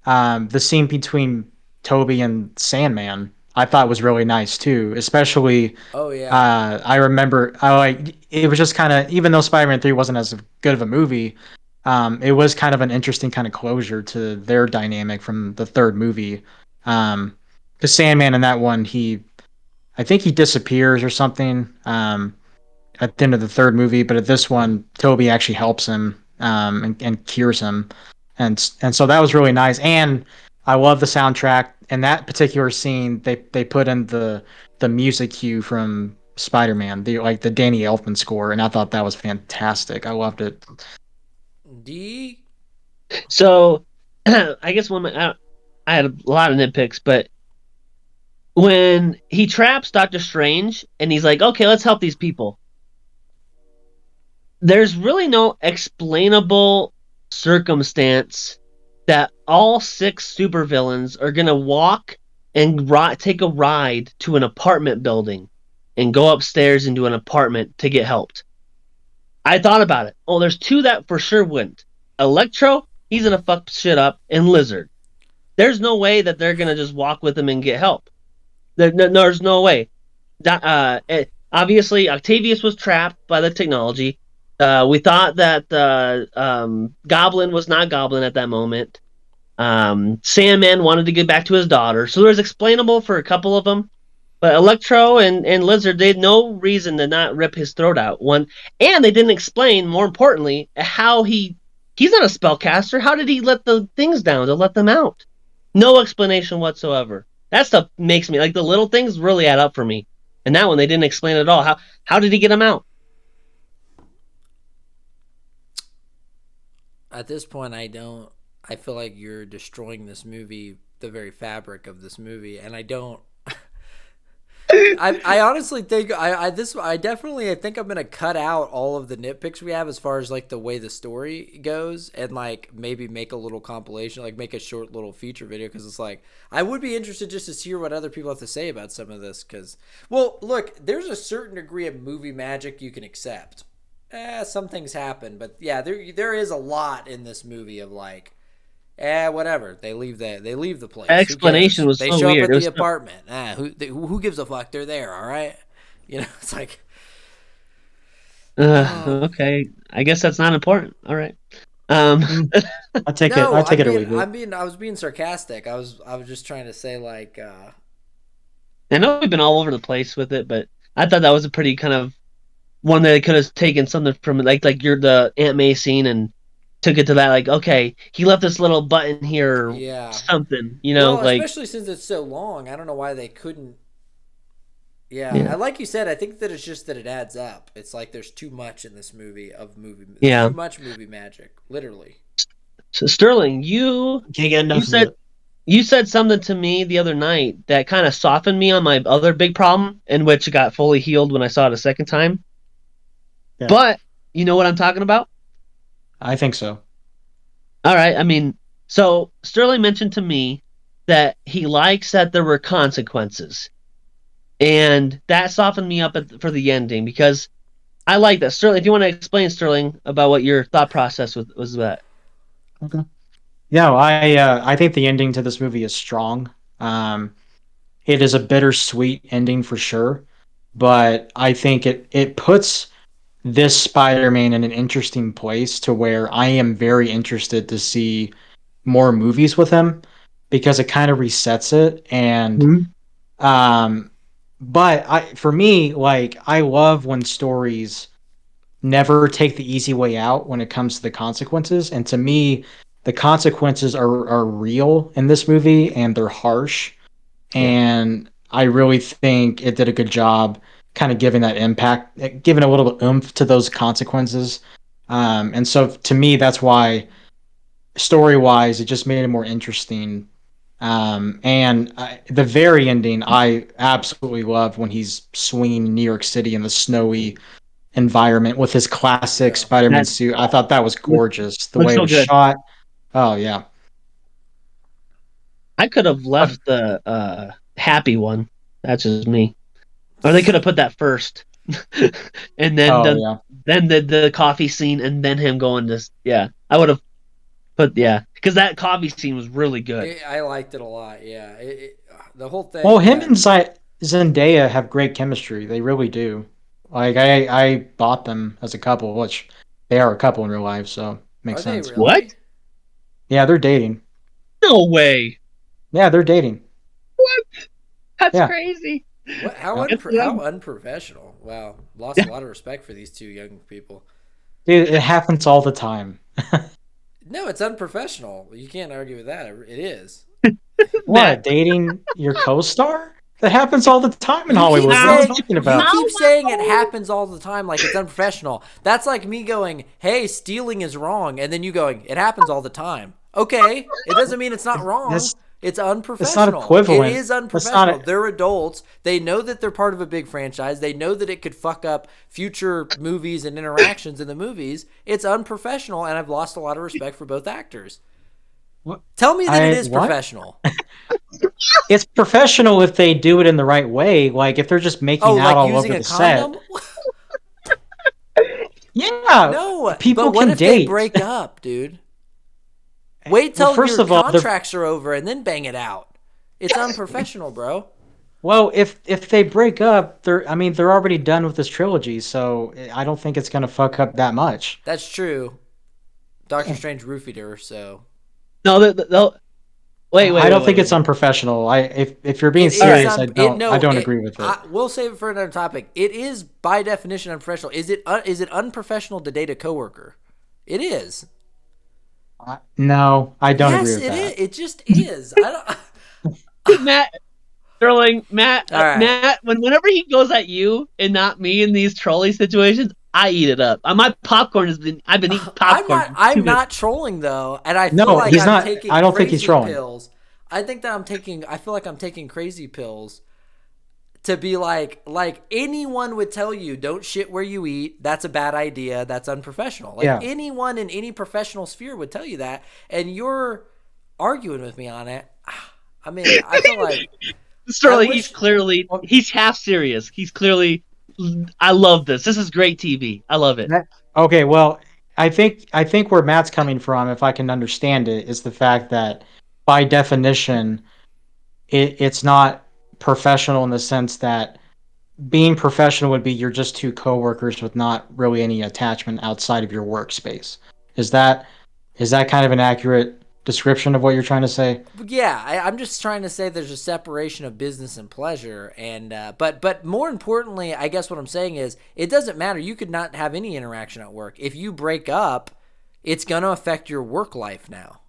The scene between Toby and Sandman, I thought was really nice too. Especially, oh yeah. I remember, I like it was just kind of even though Spider-Man 3 wasn't as good of a movie, it was kind of an interesting kind of closure to their dynamic from the third movie. Because Sandman in that one, I think he disappears or something. At the end of the third movie, but at this one, Toby actually helps him and cures him, and so that was really nice. And I love the soundtrack. In that particular scene, they put in the music cue from Spider-Man, the Danny Elfman score, and I thought that was fantastic. I loved it. D. So, I guess I had a lot of nitpicks, but when he traps Doctor Strange and he's like, "Okay, let's help these people," there's really no explainable circumstance that all six supervillains are gonna walk and take a ride to an apartment building and go upstairs into an apartment to get helped. I thought about it. Oh, there's two that for sure wouldn't. Electro, he's gonna fuck shit up, and Lizard. There's no way that they're gonna just walk with him and get help. There's no way. Obviously, Octavius was trapped by the technology. We thought that Goblin was not Goblin at that moment. Sandman wanted to get back to his daughter, so there's explainable for a couple of them. But Electro and Lizard, they had no reason to not rip his throat out. And they didn't explain, more importantly, how he's not a spellcaster. How did he let the things down to let them out? No explanation whatsoever. That stuff makes me like the little things really add up for me. And that one they didn't explain at all. How did he get them out? At this point, I don't. I feel like you're destroying this movie, the very fabric of this movie, and I don't. I honestly think I definitely I think I'm gonna cut out all of the nitpicks we have as far as like the way the story goes, and like maybe make a little compilation, like make a short little feature video, because it's like I would be interested just to hear what other people have to say about some of this, because well, look, there's a certain degree of movie magic you can accept. Some things happen, but yeah, there is a lot in this movie of like, whatever. They leave the That place. Who explanation cares? was They so show up weird. at It the was apartment. Who gives a fuck? They're there. All right. It's like, oh, okay. I guess that's not important. All right. Um, Mm, I take it. No, I take it or leave it. I was being sarcastic. I was just trying to say I know we've been all over the place with it, but I thought that was a pretty kind of one that they could have taken something from, like you're the Aunt May scene and took it to that, like, okay, he left this little button here or yeah. something, Well, like, especially since it's so long, I don't know why they couldn't. Yeah, yeah, and like you said, I think that it's just that it adds up. It's like there's too much in this movie of movie. There's yeah. too much movie magic, literally. So Sterling, you Can't get you enough of said it. you said something to me the other night that kind of softened me on my other big problem, in which it got fully healed when I saw it a second time. Yeah, But you know what I'm talking about? I think so. All right. I mean, so Sterling mentioned to me that he likes that there were consequences, and that softened me up for the ending because I like that. Sterling, if you want to explain, Sterling, about what your thought process was that. Okay. Yeah, I think the ending to this movie is strong. Um, it is a bittersweet ending for sure, but I think it puts this Spider-Man in an interesting place to where I am very interested to see more movies with him because it kind of resets it and Mhm. um but I for me like I love when stories never take the easy way out when it comes to the consequences. And to me, the consequences are real in this movie and they're harsh. Yeah. And I really think it did a good job kind of giving that impact, giving a little oomph to those consequences. And so to me, that's why story wise, it just made it more interesting. The very ending, I absolutely love when he's swinging in New York City in the snowy environment with his classic Yeah. Spider-Man That suit. I thought that was look, gorgeous. The looks way it so was good. shot. Oh yeah. I could have But, left the happy one. That's just me. Or they could have put that first, and then oh done yeah. then the coffee scene, and then him going to, yeah. I would have put, yeah, because that coffee scene was really good. I liked it a lot. Yeah, the whole Well, thing. him Yeah. and Zendaya have great chemistry. They really do. Like I bought them as a couple, which they are a couple in real life, so Are makes they sense. What? really? Yeah, they're dating. No way. Yeah, they're dating. What? That's Yeah. crazy. What? Yep. Good for How them. unprofessional? Wow, lost a lot of respect for these two young people. Dude, it happens all the time. No, it's unprofessional. You can't argue with that. It is. Matt, What, dating your co-star? That happens all the time in You keep Hollywood. What are you how? saying talking you about? How? keep saying it happens all the time like it's unprofessional. That's like me going, "Hey, stealing is wrong," and then you going, "It happens all the time." Okay, it doesn't mean it's not wrong. This It's it's not unprofessional. It equivalent. is That's not unprofessional. They're adults. They know that they're part of a big franchise. They know that it could fuck up future movies and interactions in the movies. It's unprofessional, and I've lost a lot of respect for both actors. what Tell me that it I is what? professional. It's professional if they do it in the right way. Like if they're just Oh, making out like all using over a the set. condom? Yeah, No, people but what can if they date. break up, dude? Wait Well, till first your of all, contracts are over and then bang it out. It's unprofessional, bro. if they break up, they're already done with this trilogy, so I don't think it's gonna fuck up that much. That's true. Doctor Strange roofied her, so No, they'll wait, wait, I wait, don't wait, think it's wait. unprofessional. If you're being it All is right. serious, un it I no don't it. agree with it. We'll save it for another topic. It is by definition unprofessional. Is it unprofessional to date a coworker? It is. No, I don't agree Yes, with it is. that. It just is. I don't. Matt, Sterling, All right. Matt, whenever he goes at you and not me in these trolley situations, I eat it up. My popcorn I've been eating popcorn for I'm 2 minutes. not trolling though, and I feel No, like he's I'm not. I taking don't think he's crazy trolling. pills. I think that I feel like I'm taking crazy pills to be like anyone would tell you don't shit where you eat. That's a bad idea. That's unprofessional. Like Yeah. anyone in any professional sphere would tell you that, and you're arguing with me on it. I mean, I feel like I Sterling, wish. Well, he's half serious. He's clearly, I love this. This is great TV. I love it. okay, well, I think where Matt's coming from, if I can understand it, is the fact that by definition, it's not professional in the sense that being professional would be you're just two coworkers with not really any attachment outside of your workspace. Is that Is that kind of an accurate description of what you're trying to say? Yeah, I'm just trying to say there's a separation of business and pleasure, and but more importantly, I guess what I'm saying is it doesn't matter. You could not have any interaction at work. If you break up, it's gonna affect your work life now.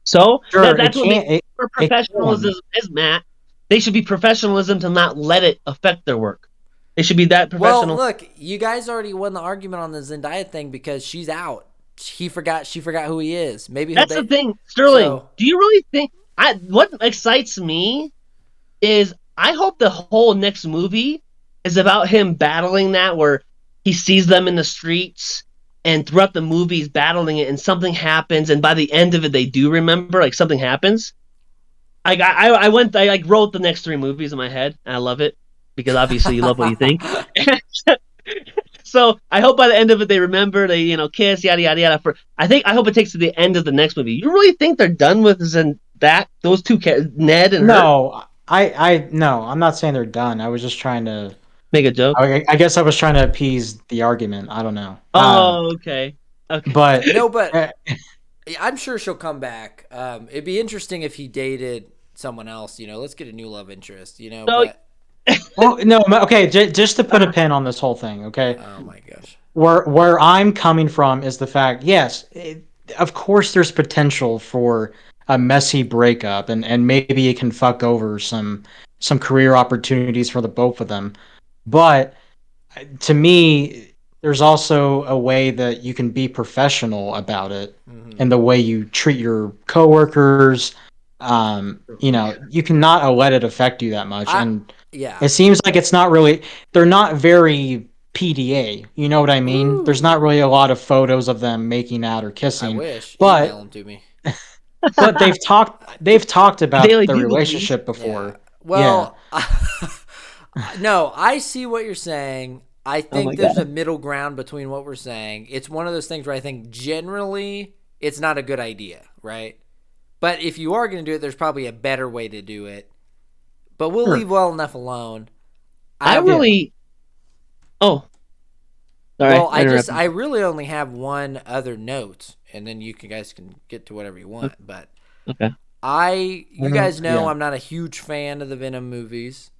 So Sure, it that's what can't. makes for It professionalism can. is, Matt. They should be professionalism to not let it affect their work. They should be that Well, professional. look, you guys already won the argument on the Zendaya thing because she's out. She forgot who he is. Maybe he'll That's the date. thing, Sterling. So Do you really think I what excites me is I hope the whole next movie is about him battling that where he sees them in the streets and throughout the movie he's battling it and something happens and by the end of it they do remember like something happens. I like wrote the next three movies in my head and I love it because obviously you love what you think. So I hope by the end of it they remember they kiss yada yada yada. I hope it takes to the end of the next movie. You really think they're done with that those two Ned and her No, no, I'm not saying they're done. I was just trying to. make a joke? I guess I was trying to appease the argument. I don't know. Oh, okay. Okay. But no, but uh, I'm sure she'll come back. It'd be interesting if he dated someone else. Let's get a new love interest. So But well, no, okay. Just to put a pin on this whole thing, okay. oh my gosh, Where I'm coming from is the fact, yes, of course, there's potential for a messy breakup, and maybe it can fuck over some career opportunities for the both of them. But to me, there's also a way that you can be professional about it in the way you treat your coworkers. You cannot let it affect you that much. I And yeah. it seems like it's not really, they're not very PDA. You know what I mean? There's not Ooh, really a lot of photos of them making out or I kissing, wish email but him to me. they've talked about Daily the Double, please. relationship Yeah. before. Yeah. Well, no, I see what you're saying. I Oh think my there's a god. middle ground between what we're saying. It's one of those things where I think generally it's not a good idea, right? But if you are going to do it, there's probably a better way to do it. But we'll Sure. leave well enough alone. I I have Yeah. really. Oh, sorry, Well, I interrupted. I really only have one other note, and then you guys can get to whatever you want. But Okay. you guys know Yeah. I'm not a huge fan of the Venom movies,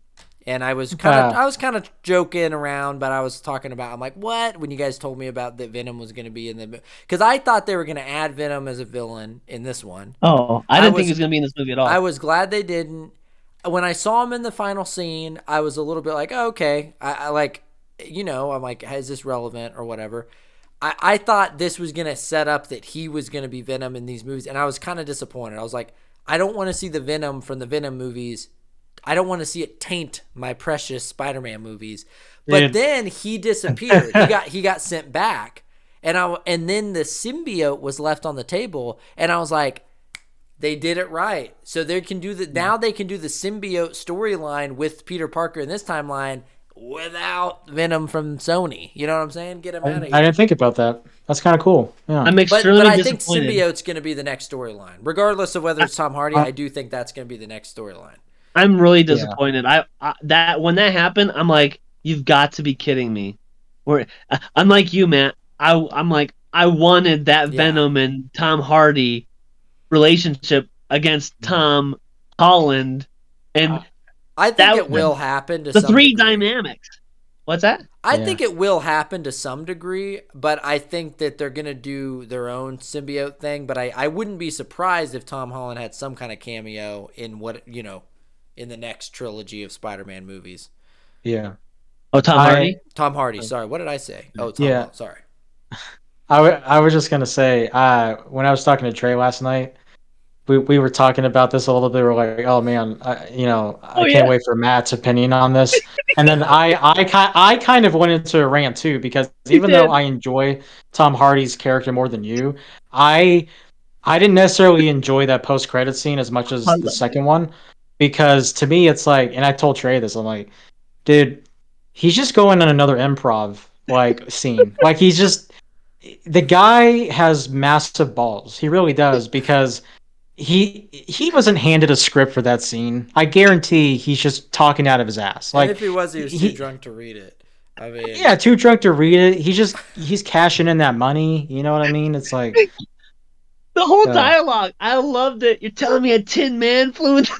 and Uh, I was kind of joking around, but I was talking about I'm like, what when you guys told me about that Venom was going to be in the because I thought they were going to add Venom as a villain in this one. Oh, I I didn't think he was was gonna be in this movie at I all. was glad they didn't. When I saw him in the final scene, I was a little bit like, oh, okay. I like, I'm like, is this relevant or whatever? I thought this was going to set up that he was going to be Venom in these movies, and I was kind of disappointed. I was like, I don't want to see the Venom from the Venom movies. I don't want to see it taint my precious Spider-Man movies. But dude. then he disappeared. He got sent back, and then the symbiote was left on the table, and I was like, they did it right. So they can do now they can do the symbiote storyline with Peter Parker in this timeline without Venom from Sony. You know what I'm saying? Get him I, out of I here. didn't think about that. That's kind of cool. Yeah. I'm But extremely I think disappointed. symbiote's going to be the next storyline, regardless of whether it's Tom Hardy. Uh, I do think that's going to be the next storyline. I'm really yeah. disappointed. That when that happened, I'm like, you've got to be kidding me. Or unlike you, Matt, I'm like, I wanted that Yeah. Venom and Tom Hardy relationship against Tom Holland, and I think that it will happen to the some three degree. dynamics. What's that? I Yeah. think it will happen to some degree, but I think that they're going to do their own symbiote thing. But I wouldn't be surprised if Tom Holland had some kind of cameo in in the next trilogy of Spider-Man movies. Yeah. Oh, Tom I Hardy. Tom Hardy, sorry. What did I say? Oh, Tom yeah. Holland, sorry. I was just gonna say, when I was talking to Trey last night, we were talking about this a little bit. We're like, oh man, Oh I can't yeah, wait for Matt's opinion on this. And then I kind of went into a rant too because he even though did. I enjoy Tom Hardy's character more than you, I I didn't necessarily enjoy that post credit scene as much I as the love it. second one because to me it's like, and I told Trey this, I'm like, dude, he's just going on another improv like scene. Like he's just the guy has massive balls. He really does because he wasn't handed a script for that scene. I guarantee he's just talking out of his ass. And Like if he was, he was too he drunk to read it. I mean, yeah, too drunk to read it. He's cashing in that money. You know what I mean? It's like The whole Uh, dialogue, I loved it. You're telling me a Tin Man flew into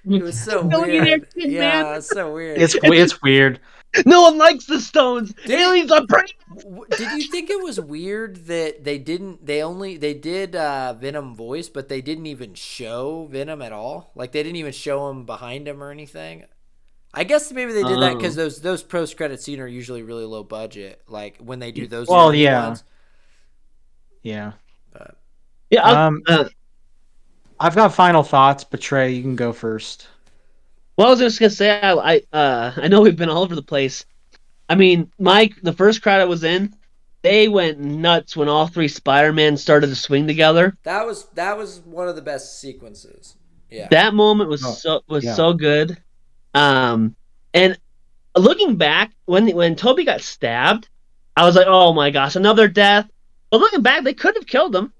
It was so billionaire weird. Tin Man? Yeah, it's so weird. it's weird. No one likes the stones. Did it? Aliens are brain. Did you think it was weird that they didn't? They did Venom voice, but they didn't even show Venom at all. Like they didn't even show him behind him or anything. I guess maybe they did that because Um, those post credit scenes are usually really low budget. Like when they do those Well, interview yeah, ones. yeah. But yeah, Um, I've got final thoughts, but Trey, you can go first. well, I was just gonna say, I know we've been all over the place. I mean, Mike, the first crowd I was in, they went nuts when all three Spider-Man started to swing together. that was one of the best sequences. Yeah. That moment was Oh, yeah. so good. And looking back, when Toby got stabbed, I was like, oh my gosh, another death. But looking back, they could have killed him.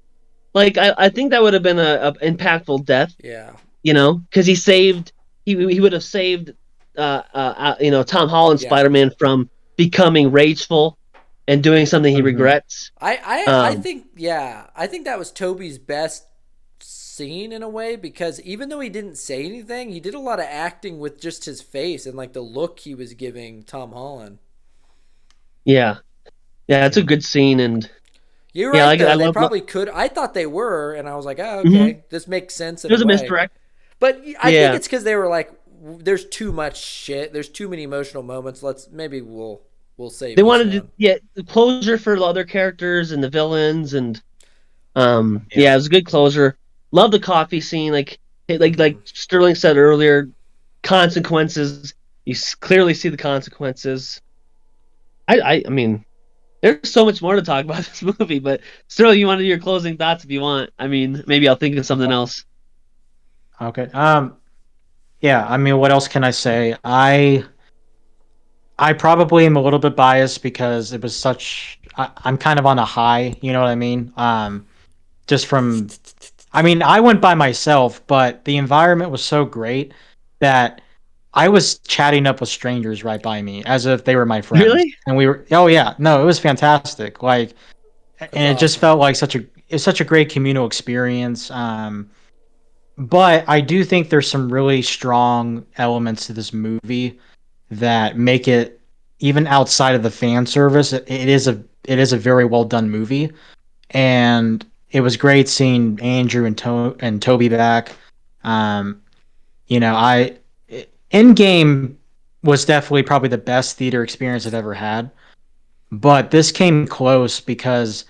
Like I think that would have been a impactful death, Yeah. because he would have saved Tom Holland Yeah. Spider-Man from becoming rageful and doing something he Hmm. regrets. I Um, think I think that was Toby's best scene in a way because even though he didn't say anything, he did a lot of acting with just his face and like the look he was giving Tom Holland. yeah, yeah, it's a good scene, and You're yeah, right I though. They love. probably could. I thought they were, and I was like, oh, Mhm. okay, this makes sense in It a was a way. misdirect. But I think Yeah, it's because they were like, there's too much shit. There's too many emotional moments. Maybe we'll save they each wanted to one. get the closure for the other characters and the villains, and Yeah. yeah, it was a good closure. Love the coffee scene, like Hmm. Sterling said earlier. Consequences. You clearly see the consequences. I mean, there's so much more to talk about this movie, but Sterling, you want to do your closing thoughts if you want. I mean, maybe I'll think of something else. Okay. Yeah. I mean, what else can I say? I probably am a little bit biased because it was such. I'm kind of on a high. You know what I mean? Just from. I mean, I went by myself, but the environment was so great that I was chatting up with strangers right by me as if they were my friends, Really? and we were. Oh yeah, no, it was fantastic. Like, That's and it just awesome. felt like it's such a great communal experience. But I do think there's some really strong elements to this movie that make it even outside of the fan service. It is a very well done movie, and it was great seeing Andrew and Toby back. Um, I Endgame was definitely probably the best theater experience I've ever had, but this came close because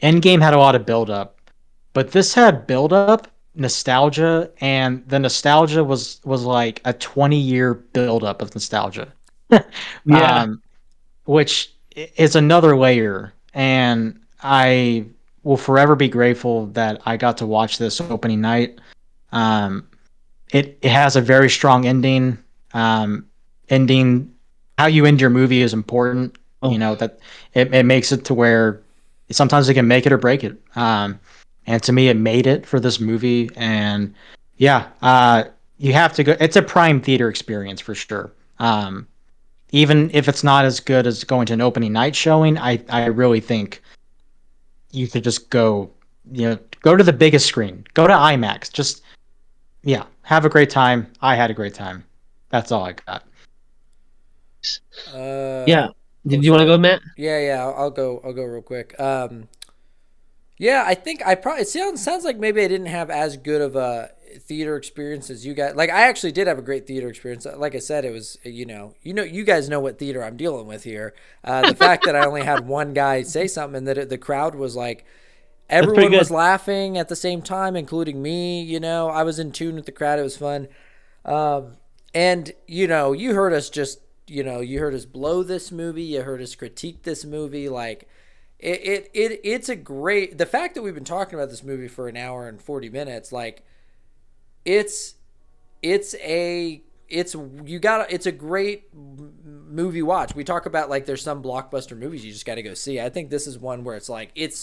Endgame had a lot of build up, but this had build up, nostalgia, and the nostalgia was like a 20-year build up of nostalgia. Yeah. um, which is another layer. And I will forever be grateful that I got to watch this opening night. Um, it has a very strong ending. Um, ending how you end your movie is important. Oh, That it makes it to where sometimes it can make it or break it. And to me, it made it for this movie. And yeah, you have to go. It's a prime theater experience for sure. Even if it's not as good as going to an opening night showing, I really think you should just go to the biggest screen, go to IMAX. Just yeah, have a great time. I had a great time. That's all I got. yeah. Oh, Did you want to sorry. go, Matt? Yeah. I'll go. I'll go real quick. Yeah, I think I probably it sounds like maybe I didn't have as good of a theater experience as you guys. Like I actually did have a great theater experience. Like I said, it was you guys know what theater I'm dealing with here. The fact that I only had one guy say something and that the crowd was like That's pretty everyone was good. laughing at the same time, including me. I was in tune with the crowd. It was fun. And you heard us you heard us blow this movie. You heard us critique this movie. Like it's a great the fact that we've been talking about this movie for an hour and 40 minutes. Like it's it's a it's a great movie watch. We talk about like there's some blockbuster movies you just got to go see. I think this is one where it's like there's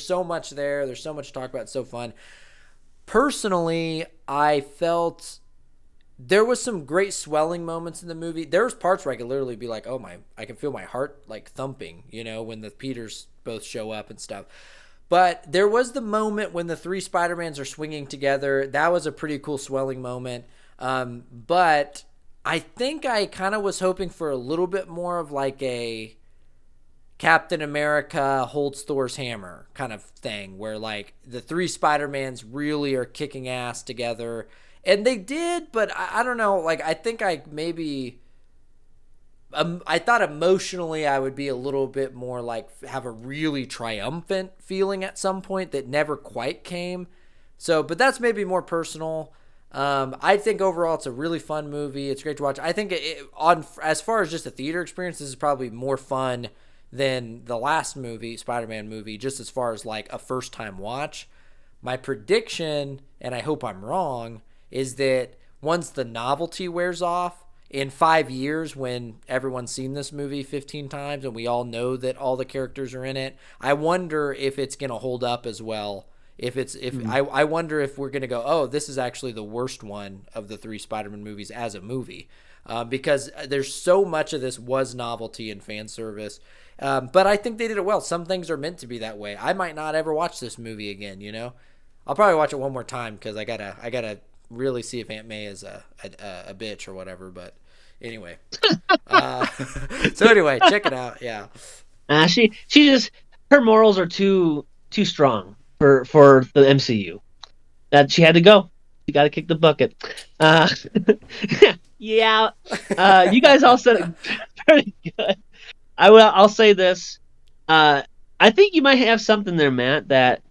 so much there. There's so much to talk about. It's so fun. Personally, I felt there was some great swelling moments in the movie. There was parts where I could literally be like, "Oh my!" I can feel my heart like thumping. When the Peters both show up and stuff. But there was the moment when the three Spider-Mans are swinging together. That was a pretty cool swelling moment. But I think I kind of was hoping for a little bit more of like a Captain America holds Thor's hammer kind of thing, where like the three Spider-Mans really are kicking ass together. And they did, but I don't know. Like, I think I maybe I thought emotionally I would be a little bit more like have a really triumphant feeling at some point that never quite came. So, but that's maybe more personal. I think overall it's a really fun movie. It's great to watch. I think on as far as just a theater experience, this is probably more fun than the last movie, Spider-Man movie, just as far as like a first time watch. My prediction, and I hope I'm wrong, is that once the novelty wears off, in 5 years when everyone's seen this movie 15 times and we all know that all the characters are in it, I wonder if it's going to hold up as well. I wonder if we're going to go, oh, this is actually the worst one of the three Spider-Man movies as a movie. Because there's so much of this was novelty and fan service. But I think they did it well. Some things are meant to be that way. I might not ever watch this movie again, you know? I'll probably watch it one more time because I gotta really see if Aunt May is a bitch or whatever. But anyway, so anyway, check it out. Yeah, she just her morals are too strong for the MCU. That she had to go. You got to kick the bucket. Yeah. You guys all said it very good. I'll say this. I think you might have something there, Matt, that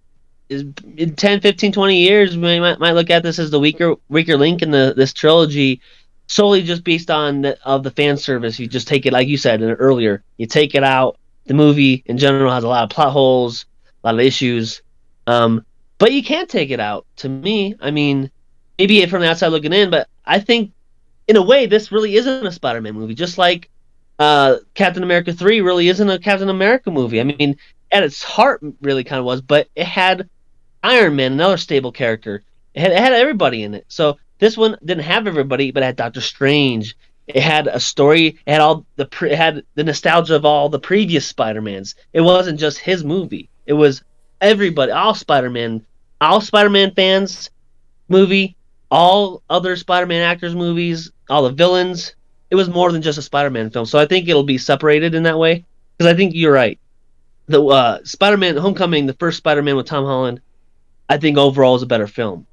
is in 10, 15, 20 years, we might look at this as the weaker link in this trilogy, solely just based on the fan service. You just take it, like you said earlier, you take it out. The movie in general has a lot of plot holes, a lot of issues, but you can't take it out. To me, I mean, maybe from the outside looking in, but I think in a way this really isn't a Spider-Man movie, just like Captain America 3 really isn't a Captain America movie. I mean, at its heart, really kind of was, but it had Iron Man, another stable character. It had everybody in it. So this one didn't have everybody, but it had Doctor Strange. It had a story. It had it had the nostalgia of all the previous Spider-Mans. It wasn't just his movie. It was everybody, all Spider-Man fans movie, all other Spider-Man actors movies, all the villains. It was more than just a Spider-Man film. So I think it'll be separated in that way, because I think you're right. The Spider-Man Homecoming, the first Spider-Man with Tom Holland, I think overall is a better film.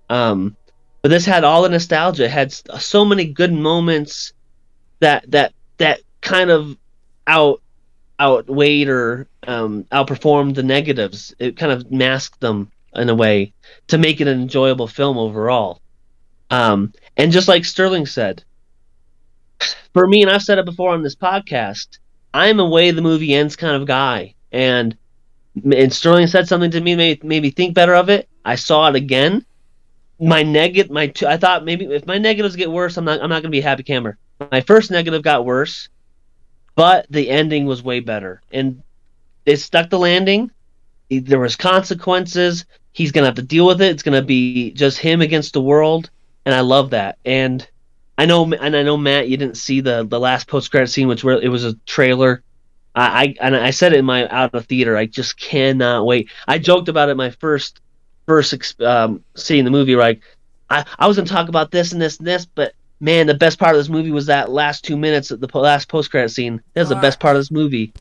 But this had all the nostalgia. It had so many good moments that kind of outweighed or outperformed the negatives. It kind of masked them in a way to make it an enjoyable film overall. And just like Sterling said, for me, and I've said it before on this podcast, I'm a way the movie ends kind of guy. And Sterling said something to me, made me think better of it. I saw it again. I thought maybe if my negatives get worse, I'm not going to be a happy camper. My first negative got worse, but the ending was way better, and it stuck the landing. There was consequences. He's going to have to deal with it. It's going to be just him against the world, and I love that. And I know, Matt, you didn't see the last post-credit scene, it was a trailer. I said it in my out of theater. I just cannot wait. I joked about it my first seeing the movie. Like I was going to talk about this and this and this, but man, the best part of this movie was that last 2 minutes of the last post-credit scene. That was the best part of this movie.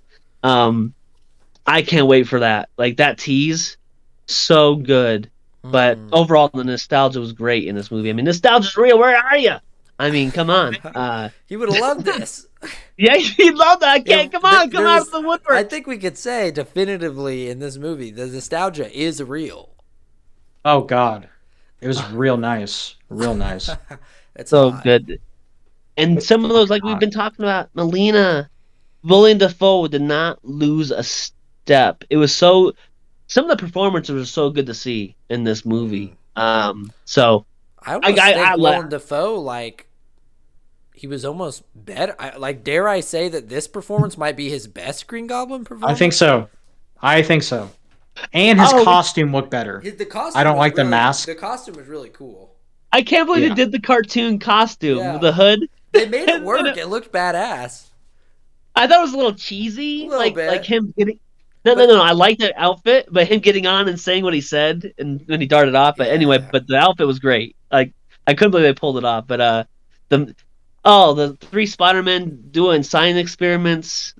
I can't wait for that. Like that tease, so good. But overall, the nostalgia was great in this movie. I mean, nostalgia's real. Where are you? I mean, come on. He would have loved this. Yeah, he'd love that. I can't. Come out of the woodwork. I think we could say definitively in this movie, the nostalgia is real. Oh God, it was real nice, real nice. It's so good. And some of those, like we've been talking about, Melina, William Dafoe did not lose a step. It was so. Some of the performances were so good to see in this movie. So I almost think Willem Dafoe, like, he was almost better. Dare I say that this performance might be his best Green Goblin performance? I think so. And his costume looked better. The costume I don't like the mask. The costume was really cool. I can't believe they did the cartoon costume with the hood. They made it work. It looked badass. I thought it was a little cheesy. A little bit. Like him getting... No. I liked the outfit, but him getting on and saying what he said and when he darted off. But anyway, Yeah. but the outfit was great. Like I couldn't believe they pulled it off. But the the three Spider-Men doing science experiments.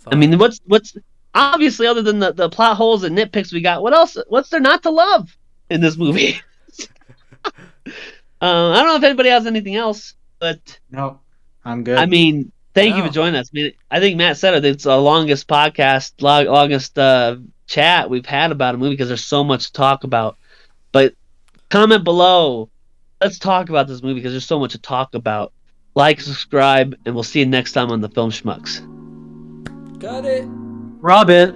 I mean, Fun. what's obviously other than the plot holes and nitpicks we got, what else? What's there not to love in this movie? I don't know if anybody has anything else, but No, I'm I good. mean, thank you for No. joining us. I mean, I think Matt said it. It's the longest podcast, longest chat we've had about a movie because there's so much to talk about. But comment below. Let's talk about this movie because there's so much to talk about. Like, subscribe, and we'll see you next time on the Film Schmucks. Got it. Rob it.